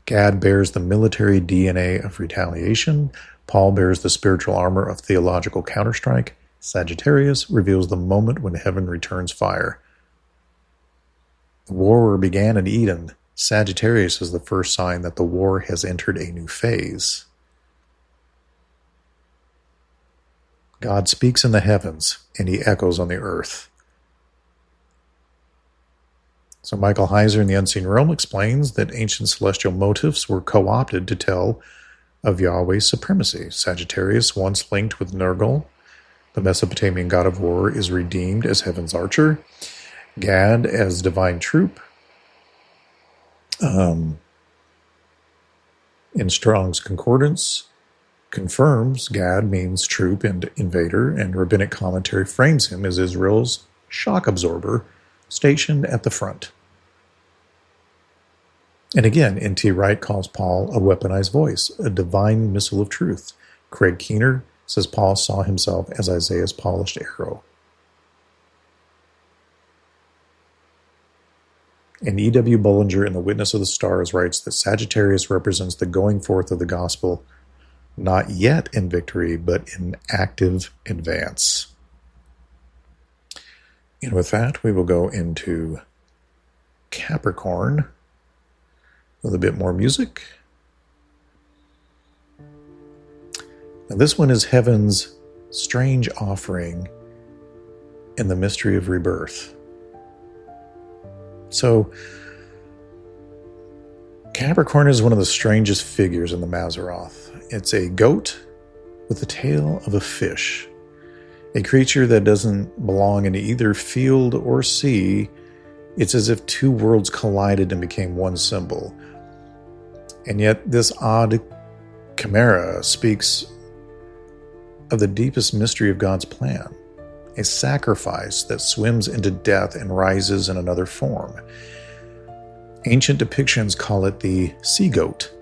Gad bears the military DNA of retaliation. Paul bears the spiritual armor of theological counterstrike. Sagittarius reveals the moment when heaven returns fire. The war began in Eden. Sagittarius is the first sign that the war has entered a new phase. God speaks in the heavens, and he echoes on the earth. So Michael Heiser in The Unseen Realm explains that ancient celestial motifs were co-opted to tell of Yahweh's supremacy. Sagittarius, once linked with Nergal, the Mesopotamian god of war, is redeemed as heaven's archer. Gad as divine troop. In Strong's Concordance, confirms Gad means troop and invader, and rabbinic commentary frames him as Israel's shock absorber, stationed at the front. And again, N.T. Wright calls Paul a weaponized voice, a divine missile of truth. Craig Keener says Paul saw himself as Isaiah's polished arrow. And E.W. Bullinger in The Witness of the Stars writes that Sagittarius represents the going forth of the gospel, not yet in victory, but in active advance. And with that, we will go into Capricorn with a bit more music. Now, this one is heaven's strange offering in the mystery of rebirth. So, Capricorn is one of the strangest figures in the Mazaroth. It's a goat with the tail of a fish, a creature that doesn't belong in either field or sea. It's as if two worlds collided and became one symbol. And yet this odd chimera speaks of the deepest mystery of God's plan, a sacrifice that swims into death and rises in another form. Ancient depictions call it the sea goat,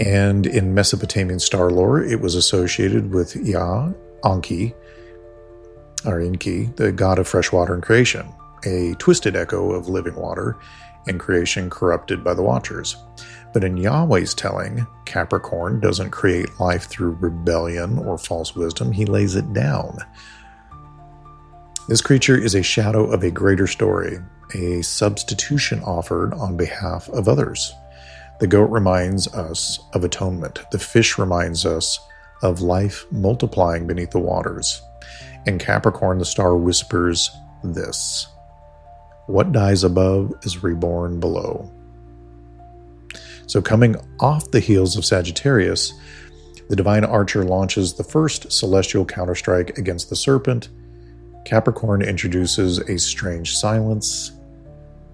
and in Mesopotamian star lore, it was associated with Enki, the god of fresh water and creation, a twisted echo of living water and creation corrupted by the Watchers. But in Yahweh's telling, Capricorn doesn't create life through rebellion or false wisdom, he lays it down. This creature is a shadow of a greater story, a substitution offered on behalf of others. The goat reminds us of atonement. The fish reminds us of life multiplying beneath the waters. In Capricorn, the star whispers this: what dies above is reborn below. So coming off the heels of Sagittarius, the divine archer launches the first celestial counterstrike against the serpent. Capricorn introduces a strange silence.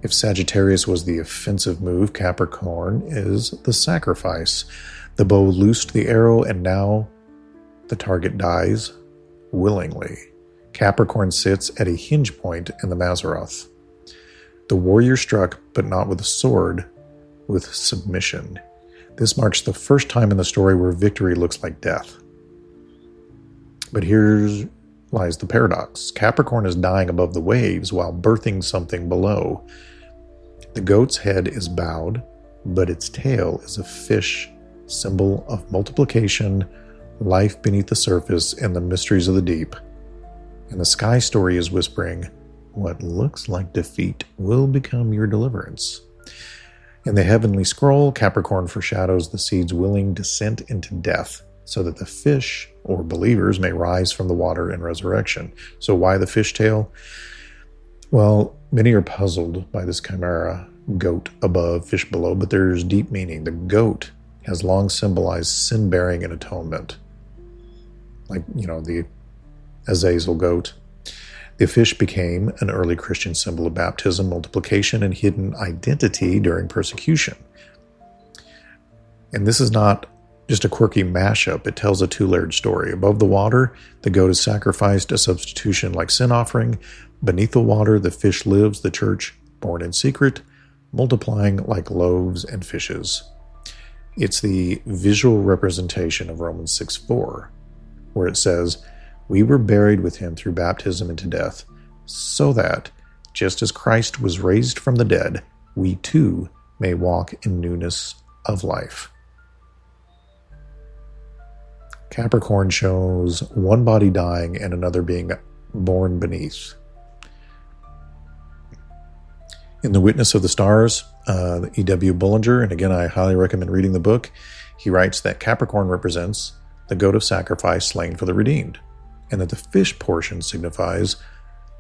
If Sagittarius was the offensive move, Capricorn is the sacrifice. The bow loosed the arrow, and now the target dies willingly. Capricorn sits at a hinge point in the Mazaroth. The warrior struck, but not with a sword, with submission. This marks the first time in the story where victory looks like death. But here lies the paradox. Capricorn is dying above the waves while birthing something below. The goat's head is bowed, but its tail is a fish, symbol of multiplication, life beneath the surface, and the mysteries of the deep. And the sky story is whispering, what looks like defeat will become your deliverance. In the heavenly scroll, Capricorn foreshadows the seed's willing descent into death, so that the fish, or believers, may rise from the water in resurrection. So why the fishtail? Well, many are puzzled by this chimera, goat above, fish below, but there's deep meaning. The goat has long symbolized sin-bearing and atonement. Like, the Azazel goat. The fish became an early Christian symbol of baptism, multiplication, and hidden identity during persecution. And this is not just a quirky mashup. It tells a two-layered story. Above the water, the goat is sacrificed, a substitution like sin offering. Beneath the water, the fish lives, the church, born in secret, multiplying like loaves and fishes. It's the visual representation of Romans 6:4, where it says, we were buried with him through baptism into death, so that, just as Christ was raised from the dead, we too may walk in newness of life. Capricorn shows one body dying and another being born beneath. In The Witness of the Stars, E.W. Bullinger, and again I highly recommend reading the book, he writes that Capricorn represents the goat of sacrifice slain for the redeemed, and that the fish portion signifies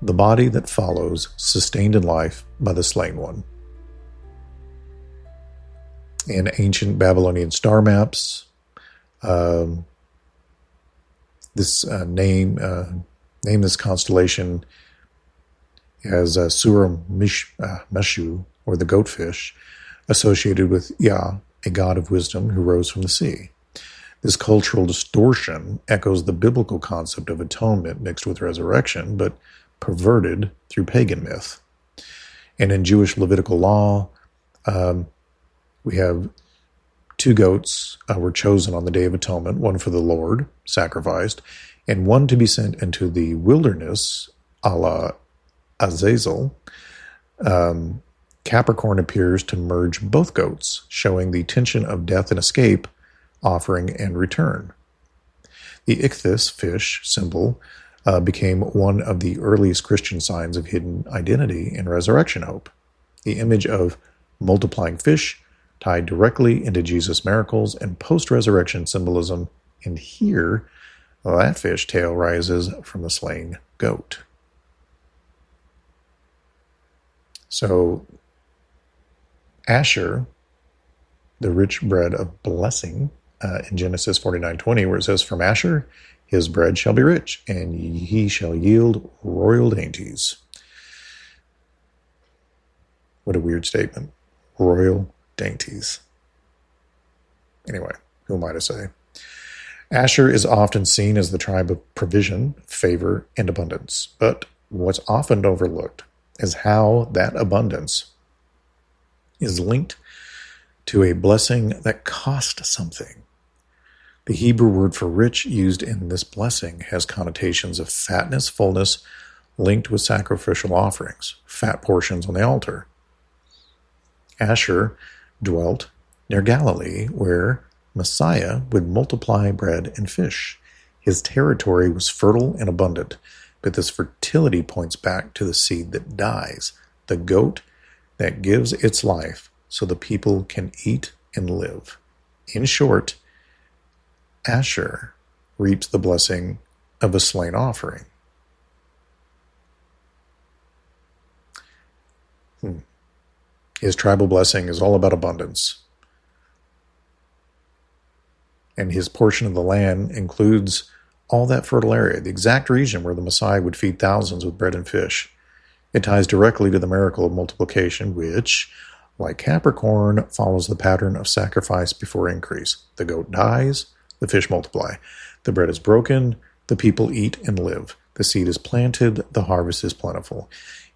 the body that follows, sustained in life by the slain one. In ancient Babylonian star maps, this name this constellation as Meshu, or the goatfish, associated with Yah, a god of wisdom who rose from the sea. This cultural distortion echoes the biblical concept of atonement mixed with resurrection, but perverted through pagan myth. And in Jewish Levitical law, we have two goats were chosen on the Day of Atonement, one for the Lord, sacrificed, and one to be sent into the wilderness, a la Azazel. Capricorn appears to merge both goats, showing the tension of death and escape, offering and return. The ichthys fish symbol became one of the earliest Christian signs of hidden identity and resurrection hope. The image of multiplying fish tied directly into Jesus' miracles and post-resurrection symbolism, and here, that fish tail rises from the slain goat. So, Asher, the rich bread of blessing, in Genesis 49:20, where it says, from Asher, his bread shall be rich, and he shall yield royal dainties. What a weird statement. Royal dainties. Anyway, who am I to say? Asher is often seen as the tribe of provision, favor, and abundance. But what's often overlooked is how that abundance is linked to a blessing that cost something. The Hebrew word for rich used in this blessing has connotations of fatness, fullness, linked with sacrificial offerings, fat portions on the altar. Asher dwelt near Galilee, where Messiah would multiply bread and fish. His territory was fertile and abundant, but this fertility points back to the seed that dies, the goat that gives its life so the people can eat and live. In short, Asher reaps the blessing of a slain offering. His tribal blessing is all about abundance. And his portion of the land includes all that fertile area, the exact region where the Messiah would feed thousands with bread and fish. It ties directly to the miracle of multiplication, which, like Capricorn, follows the pattern of sacrifice before increase. The goat dies, the fish multiply. The bread is broken, the people eat and live. The seed is planted, the harvest is plentiful.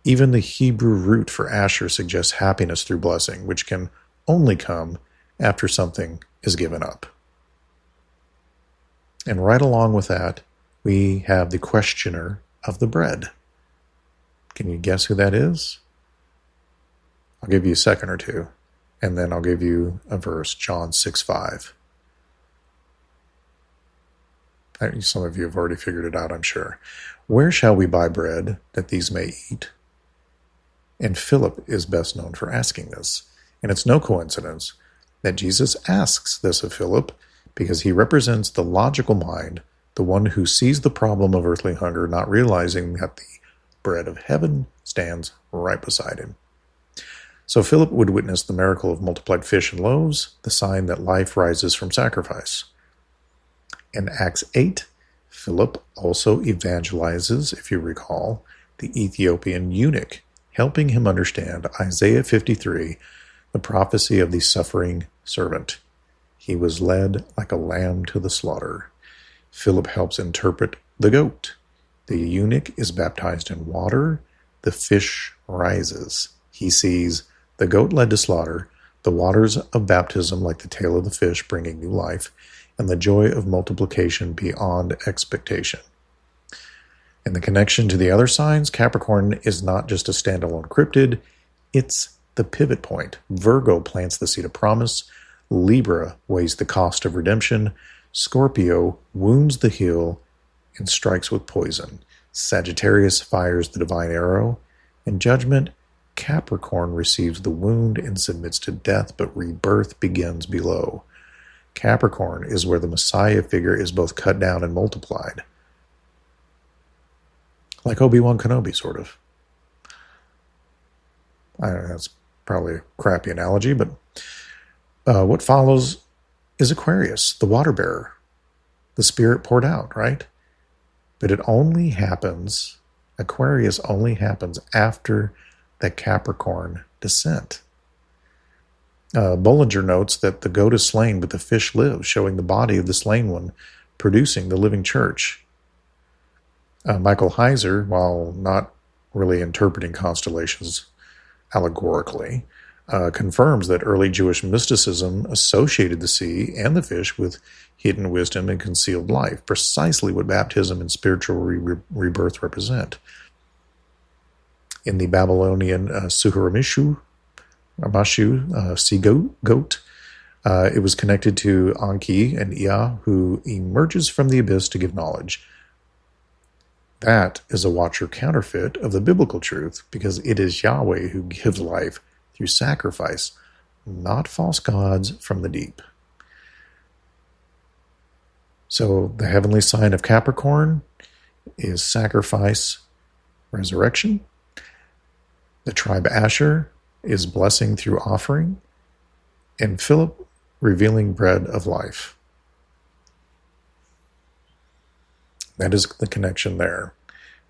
Even the Hebrew root for Asher suggests happiness through blessing, which can only come after something is given up. And right along with that, we have the questioner of the bread. Can you guess who that is? I'll give you a second or two, and then I'll give you a verse, John 6:5. Some of you have already figured it out, I'm sure. Where shall we buy bread that these may eat? And Philip is best known for asking this. And it's no coincidence that Jesus asks this of Philip, because he represents the logical mind, the one who sees the problem of earthly hunger, not realizing that the bread of heaven stands right beside him. So Philip would witness the miracle of multiplied fish and loaves, the sign that life rises from sacrifice. In Acts 8, Philip also evangelizes, if you recall, the Ethiopian eunuch, helping him understand Isaiah 53, the prophecy of the suffering servant. He was led like a lamb to the slaughter. Philip helps interpret the goat. The eunuch is baptized in water. The fish rises. He sees the goat led to slaughter, the waters of baptism like the tail of the fish bringing new life, and the joy of multiplication beyond expectation. And the connection to the other signs, Capricorn is not just a standalone cryptid, it's the pivot point. Virgo plants the seed of promise. Libra weighs the cost of redemption. Scorpio wounds the heel and strikes with poison. Sagittarius fires the divine arrow. In judgment, Capricorn receives the wound and submits to death, but rebirth begins below. Capricorn is where the Messiah figure is both cut down and multiplied. Like Obi-Wan Kenobi, sort of. I don't know, that's probably a crappy analogy, but what follows is Aquarius, the water bearer. The spirit poured out, right? But it only happens, Aquarius only happens after the Capricorn descent. Bollinger notes that the goat is slain, but the fish lives, showing the body of the slain one producing the living church. Michael Heiser, while not really interpreting constellations allegorically, confirms that early Jewish mysticism associated the sea and the fish with hidden wisdom and concealed life, precisely what baptism and spiritual rebirth represent. In the Babylonian Suhuramashu, sea goat, it was connected to Anki and Ea, who emerges from the abyss to give knowledge. That is a watcher counterfeit of the biblical truth, because it is Yahweh who gives life through sacrifice, not false gods from the deep. So the heavenly sign of Capricorn is sacrifice, resurrection. The tribe Asher is blessing through offering, and Philip revealing bread of life. That is the connection there,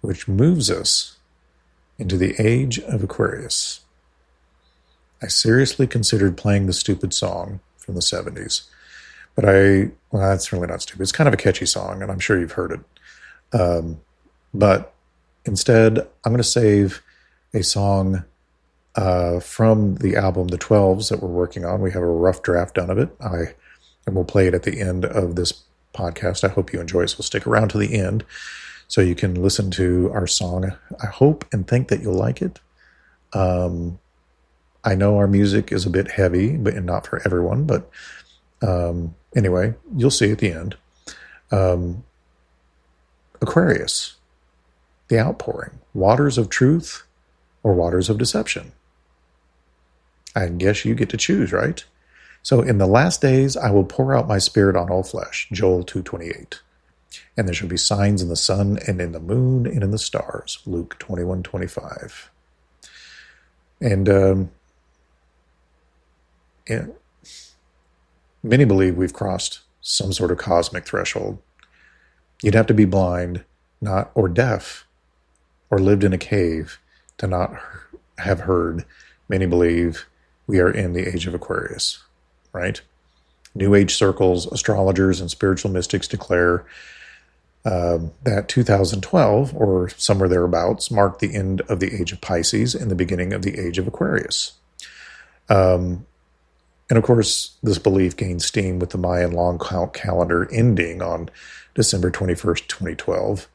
which moves us into the Age of Aquarius. I seriously considered playing the stupid song from the 70s, but that's really not stupid. It's kind of a catchy song, and I'm sure you've heard it. But instead, I'm going to save a song from the album The 12s that we're working on. We have a rough draft done of it, and we'll play it at the end of this podcast. I hope you enjoy it, so stick around to the end so you can listen to our song. I hope and think that you'll like it. I know our music is a bit heavy, but not for everyone, but anyway, you'll see at the end. Aquarius, the outpouring, waters of truth or waters of deception. I guess you get to choose, right? So in the last days, I will pour out my spirit on all flesh, Joel 2:28. And there shall be signs in the sun and in the moon and in the stars, Luke 21:25. And many believe we've crossed some sort of cosmic threshold. You'd have to be blind, or deaf, or lived in a cave to not have heard. Many believe we are in the Age of Aquarius, right? New Age circles, astrologers, and spiritual mystics declare that 2012, or somewhere thereabouts, marked the end of the Age of Pisces and the beginning of the Age of Aquarius. And of course, this belief gained steam with the Mayan long count calendar ending on December 21st, 2012,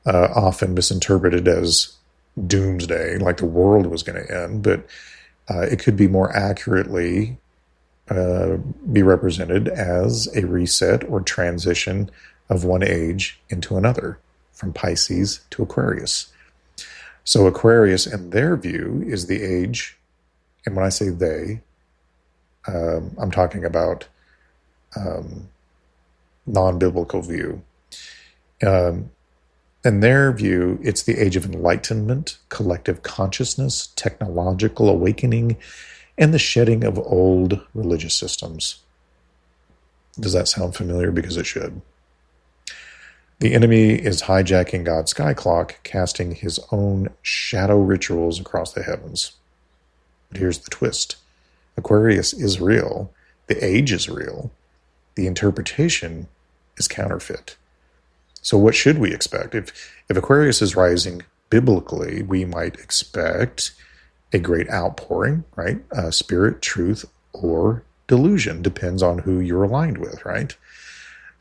often misinterpreted as doomsday, like the world was going to end, but it could be more accurately be represented as a reset or transition of one age into another, from Pisces to Aquarius. So Aquarius, in their view, is the age, and when I say they, I'm talking about non-biblical view. In their view, it's the age of enlightenment, collective consciousness, technological awakening, and the shedding of old religious systems. Does that sound familiar? Because it should. The enemy is hijacking God's sky clock, casting his own shadow rituals across the heavens. But here's the twist. Aquarius is real. The age is real. The interpretation is counterfeit. So what should we expect? If Aquarius is rising biblically, we might expect a great outpouring, right? Spirit, truth, or delusion. Depends on who you're aligned with, right?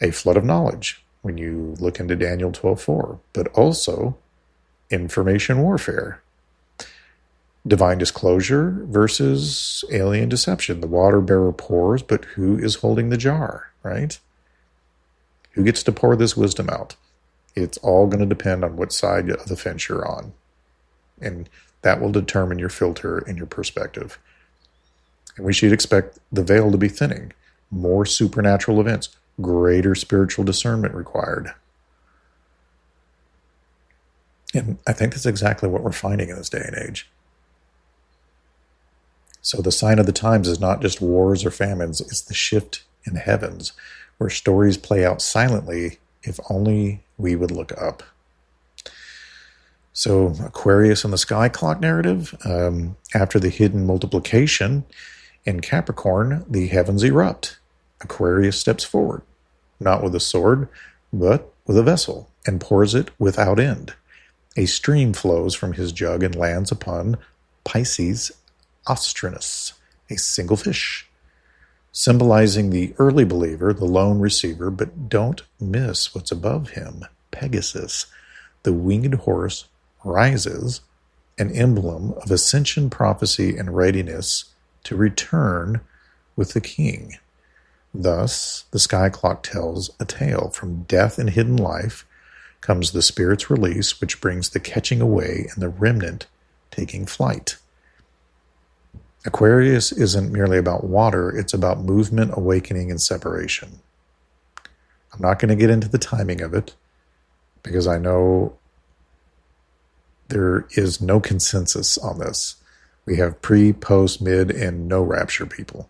A flood of knowledge when you look into Daniel 12:4, but also information warfare. Divine disclosure versus alien deception. The water bearer pours, but who is holding the jar, right? Who gets to pour this wisdom out? It's all going to depend on what side of the fence you're on. And that will determine your filter and your perspective. And we should expect the veil to be thinning. More supernatural events. Greater spiritual discernment required. And I think that's exactly what we're finding in this day and age. So the sign of the times is not just wars or famines, it's the shift in heavens, where stories play out silently if only we would look up. So Aquarius and the sky clock narrative, after the hidden multiplication in Capricorn, the heavens erupt. Aquarius steps forward, not with a sword, but with a vessel, and pours it without end. A stream flows from his jug and lands upon Pisces Ostrinus, a single fish, symbolizing the early believer, the lone receiver, but don't miss what's above him, Pegasus. The winged horse rises, an emblem of ascension, prophecy, and readiness to return with the king. Thus, the sky clock tells a tale. From death and hidden life comes the spirit's release, which brings the catching away and the remnant taking flight. Aquarius isn't merely about water, it's about movement, awakening, and separation. I'm not going to get into the timing of it because I know there is no consensus on this. We have pre, post, mid, and no rapture people.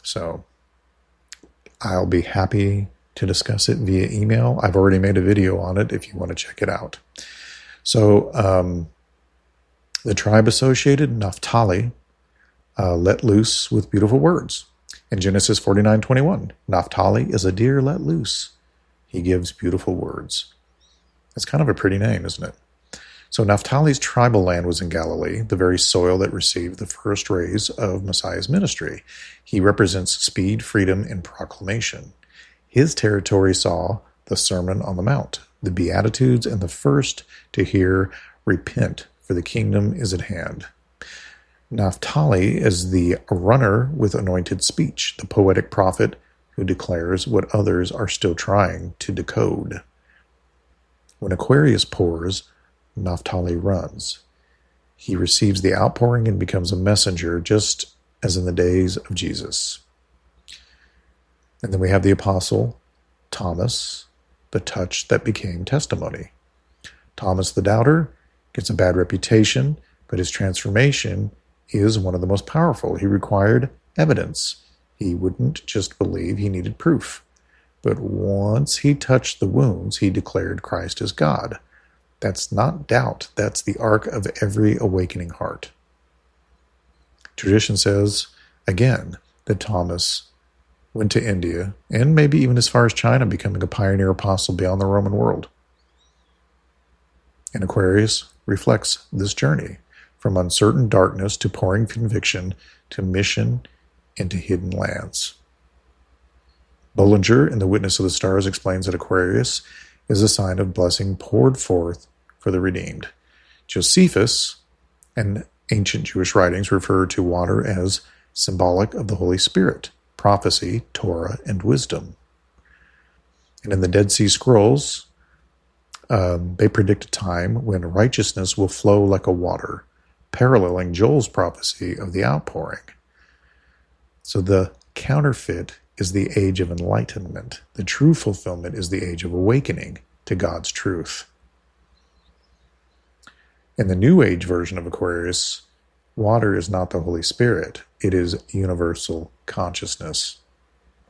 So I'll be happy to discuss it via email. I've already made a video on it if you want to check it out. So the tribe associated, Naphtali, let loose with beautiful words. In Genesis 49:21, Naphtali is a deer let loose. He gives beautiful words. It's kind of a pretty name, isn't it? So Naphtali's tribal land was in Galilee, the very soil that received the first rays of Messiah's ministry. He represents speed, freedom, and proclamation. His territory saw the Sermon on the Mount, the Beatitudes, and the first to hear, "Repent, for the kingdom is at hand." Naphtali is the runner with anointed speech, the poetic prophet who declares what others are still trying to decode. When Aquarius pours, Naphtali runs. He receives the outpouring and becomes a messenger, just as in the days of Jesus. And then we have the apostle Thomas, the touch that became testimony. Thomas the doubter gets a bad reputation, but his transformation is one of the most powerful. He required evidence. He wouldn't just believe, he needed proof. But once he touched the wounds, he declared Christ as God. That's not doubt. That's the arc of every awakening heart. Tradition says, again, that Thomas went to India, and maybe even as far as China, becoming a pioneer apostle beyond the Roman world. And Aquarius reflects this journey, from uncertain darkness to pouring conviction to mission into hidden lands. Bollinger, in The Witness of the Stars, explains that Aquarius is a sign of blessing poured forth for the redeemed. Josephus and ancient Jewish writings refer to water as symbolic of the Holy Spirit, prophecy, Torah, and wisdom. And in the Dead Sea Scrolls, they predict a time when righteousness will flow like a water, paralleling Joel's prophecy of the outpouring. So the counterfeit is the age of enlightenment. The true fulfillment is the age of awakening to God's truth. In the New Age version of Aquarius, water is not the Holy Spirit. It is universal consciousness.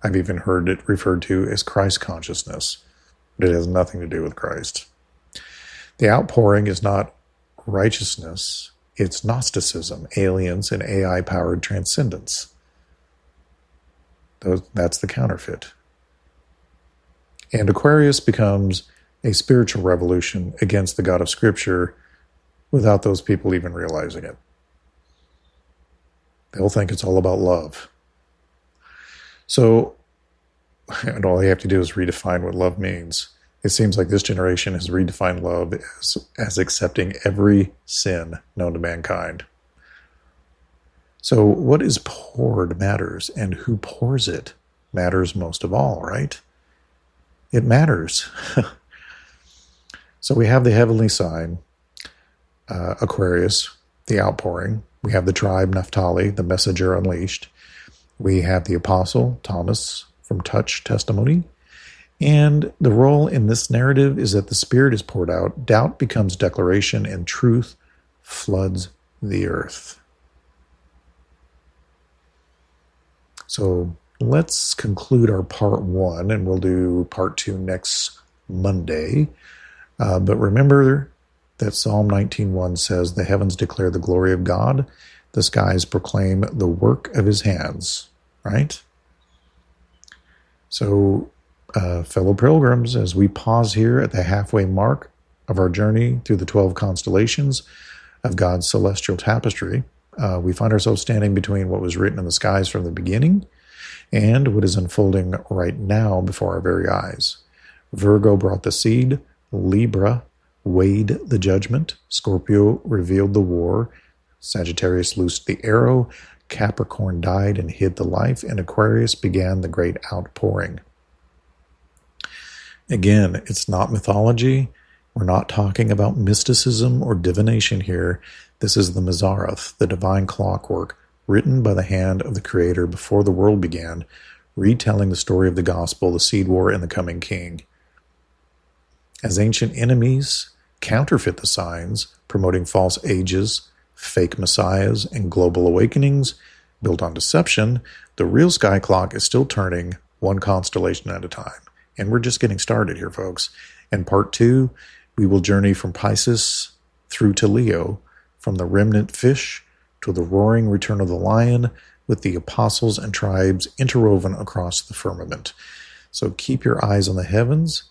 I've even heard it referred to as Christ consciousness, but it has nothing to do with Christ. The outpouring is not righteousness. It's Gnosticism, aliens, and AI-powered transcendence. That's the counterfeit. And Aquarius becomes a spiritual revolution against the God of Scripture without those people even realizing it. They'll think it's all about love. So, and all you have to do is redefine what love means. It seems like this generation has redefined love as accepting every sin known to mankind. So what is poured matters, and who pours it matters most of all, right? It matters. So we have the heavenly sign, Aquarius, the outpouring. We have the tribe, Naphtali, the messenger unleashed. We have the apostle, Thomas, from Touch Testimony. And the role in this narrative is that the Spirit is poured out, doubt becomes declaration, and truth floods the earth. So let's conclude our part 1, and we'll do part 2 next Monday. But remember that Psalm 19:1 says, "The heavens declare the glory of God, the skies proclaim the work of his hands," right? So, fellow pilgrims, as we pause here at the halfway mark of our journey through the 12 constellations of God's celestial tapestry, we find ourselves standing between what was written in the skies from the beginning and what is unfolding right now before our very eyes. Virgo brought the seed, Libra weighed the judgment, Scorpio revealed the war, Sagittarius loosed the arrow, Capricorn died and hid the life, and Aquarius began the great outpouring. Again, it's not mythology. We're not talking about mysticism or divination here. This is the Mazaroth, the divine clockwork, written by the hand of the Creator before the world began, retelling the story of the gospel, the seed war, and the coming king. As ancient enemies counterfeit the signs, promoting false ages, fake messiahs, and global awakenings built on deception, the real sky clock is still turning one constellation at a time. And we're just getting started here, folks. In part 2, we will journey from Pisces through to Leo, from the remnant fish to the roaring return of the lion, with the apostles and tribes interwoven across the firmament. So keep your eyes on the heavens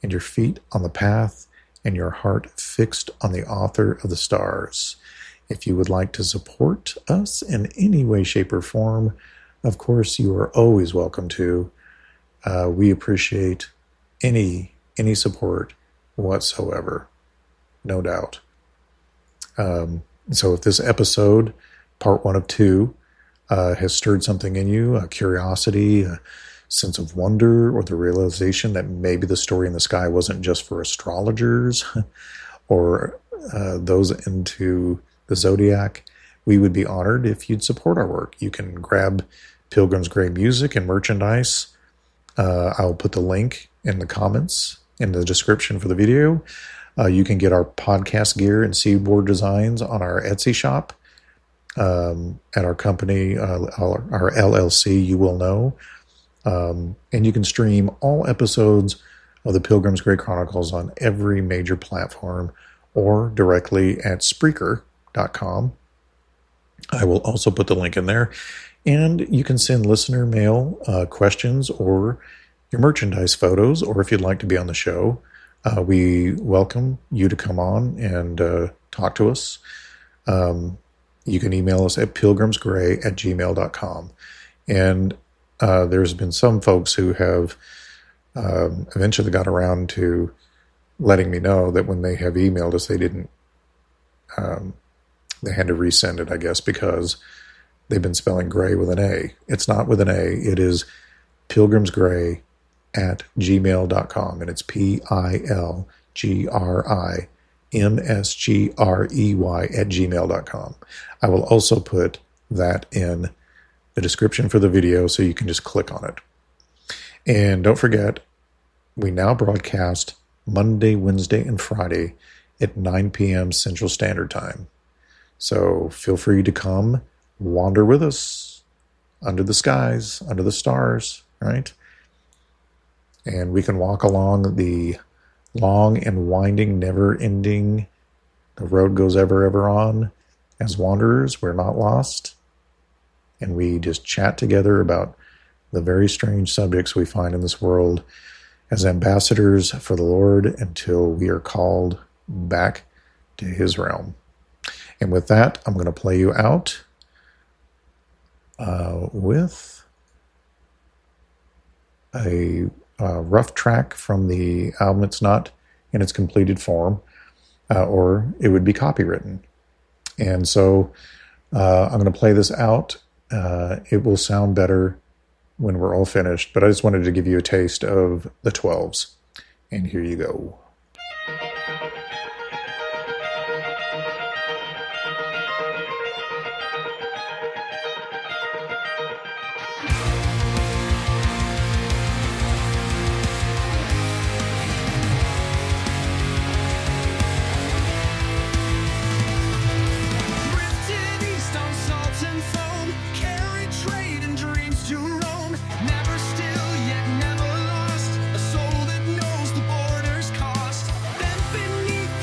and your feet on the path and your heart fixed on the author of the stars. If you would like to support us in any way, shape, or form, of course, you are always welcome to. We appreciate any support whatsoever, no doubt. So if this episode, part 1 of 2, has stirred something in you, a curiosity, a sense of wonder, or the realization that maybe the story in the sky wasn't just for astrologers or those into the zodiac, we would be honored if you'd support our work. You can grab Pilgrim's Gray music and merchandise. I'll put the link in the comments in the description for the video. You can get our podcast gear and seedboard designs on our Etsy shop at our company, our LLC, You Will Know. And you can stream all episodes of the Pilgrim's Gray Chronicles on every major platform or directly at Spreaker.com. I will also put the link in there. And you can send listener mail questions or your merchandise photos, or if you'd like to be on the show, we welcome you to come on and talk to us. You can email us at pilgrimsgray@gmail.com. And there's been some folks who have eventually got around to letting me know that when they have emailed us, they didn't, they had to resend it, I guess, because they've been spelling gray with an A. It's not with an A. It is pilgrimsgrey@gmail.com, and it's pilgrimsgrey@gmail.com. I will also put that in the description for the video so you can just click on it. And don't forget, we now broadcast Monday, Wednesday, and Friday at 9 p.m. Central Standard Time. So feel free to come wander with us under the skies, under the stars, right? And we can walk along the long and winding, never-ending, the road goes ever, ever on. As wanderers, we're not lost. And we just chat together about the very strange subjects we find in this world as ambassadors for the Lord until we are called back to his realm. And with that, I'm going to play you out with a rough track from the album. It's not in its completed form, or it would be copywritten. And so I'm going to play this out. It will sound better when we're all finished, but I just wanted to give you a taste of the 12s. And here you go. Never lost, a soul that knows the border's cost. Bent beneath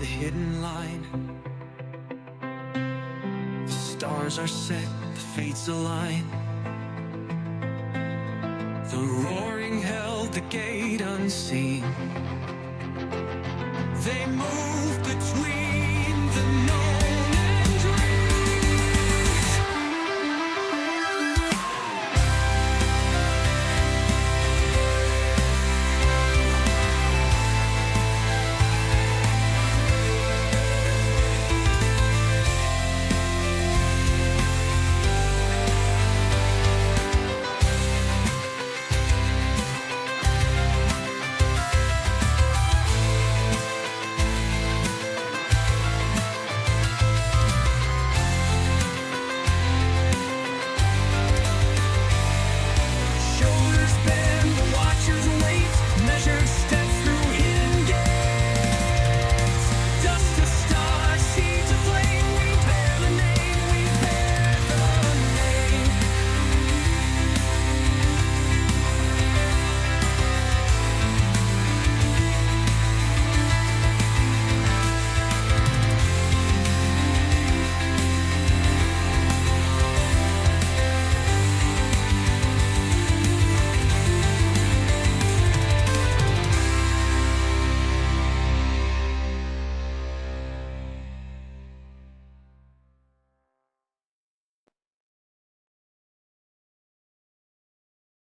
the hidden line. The stars are set, the fates align. The roaring held the gate unseen. They move between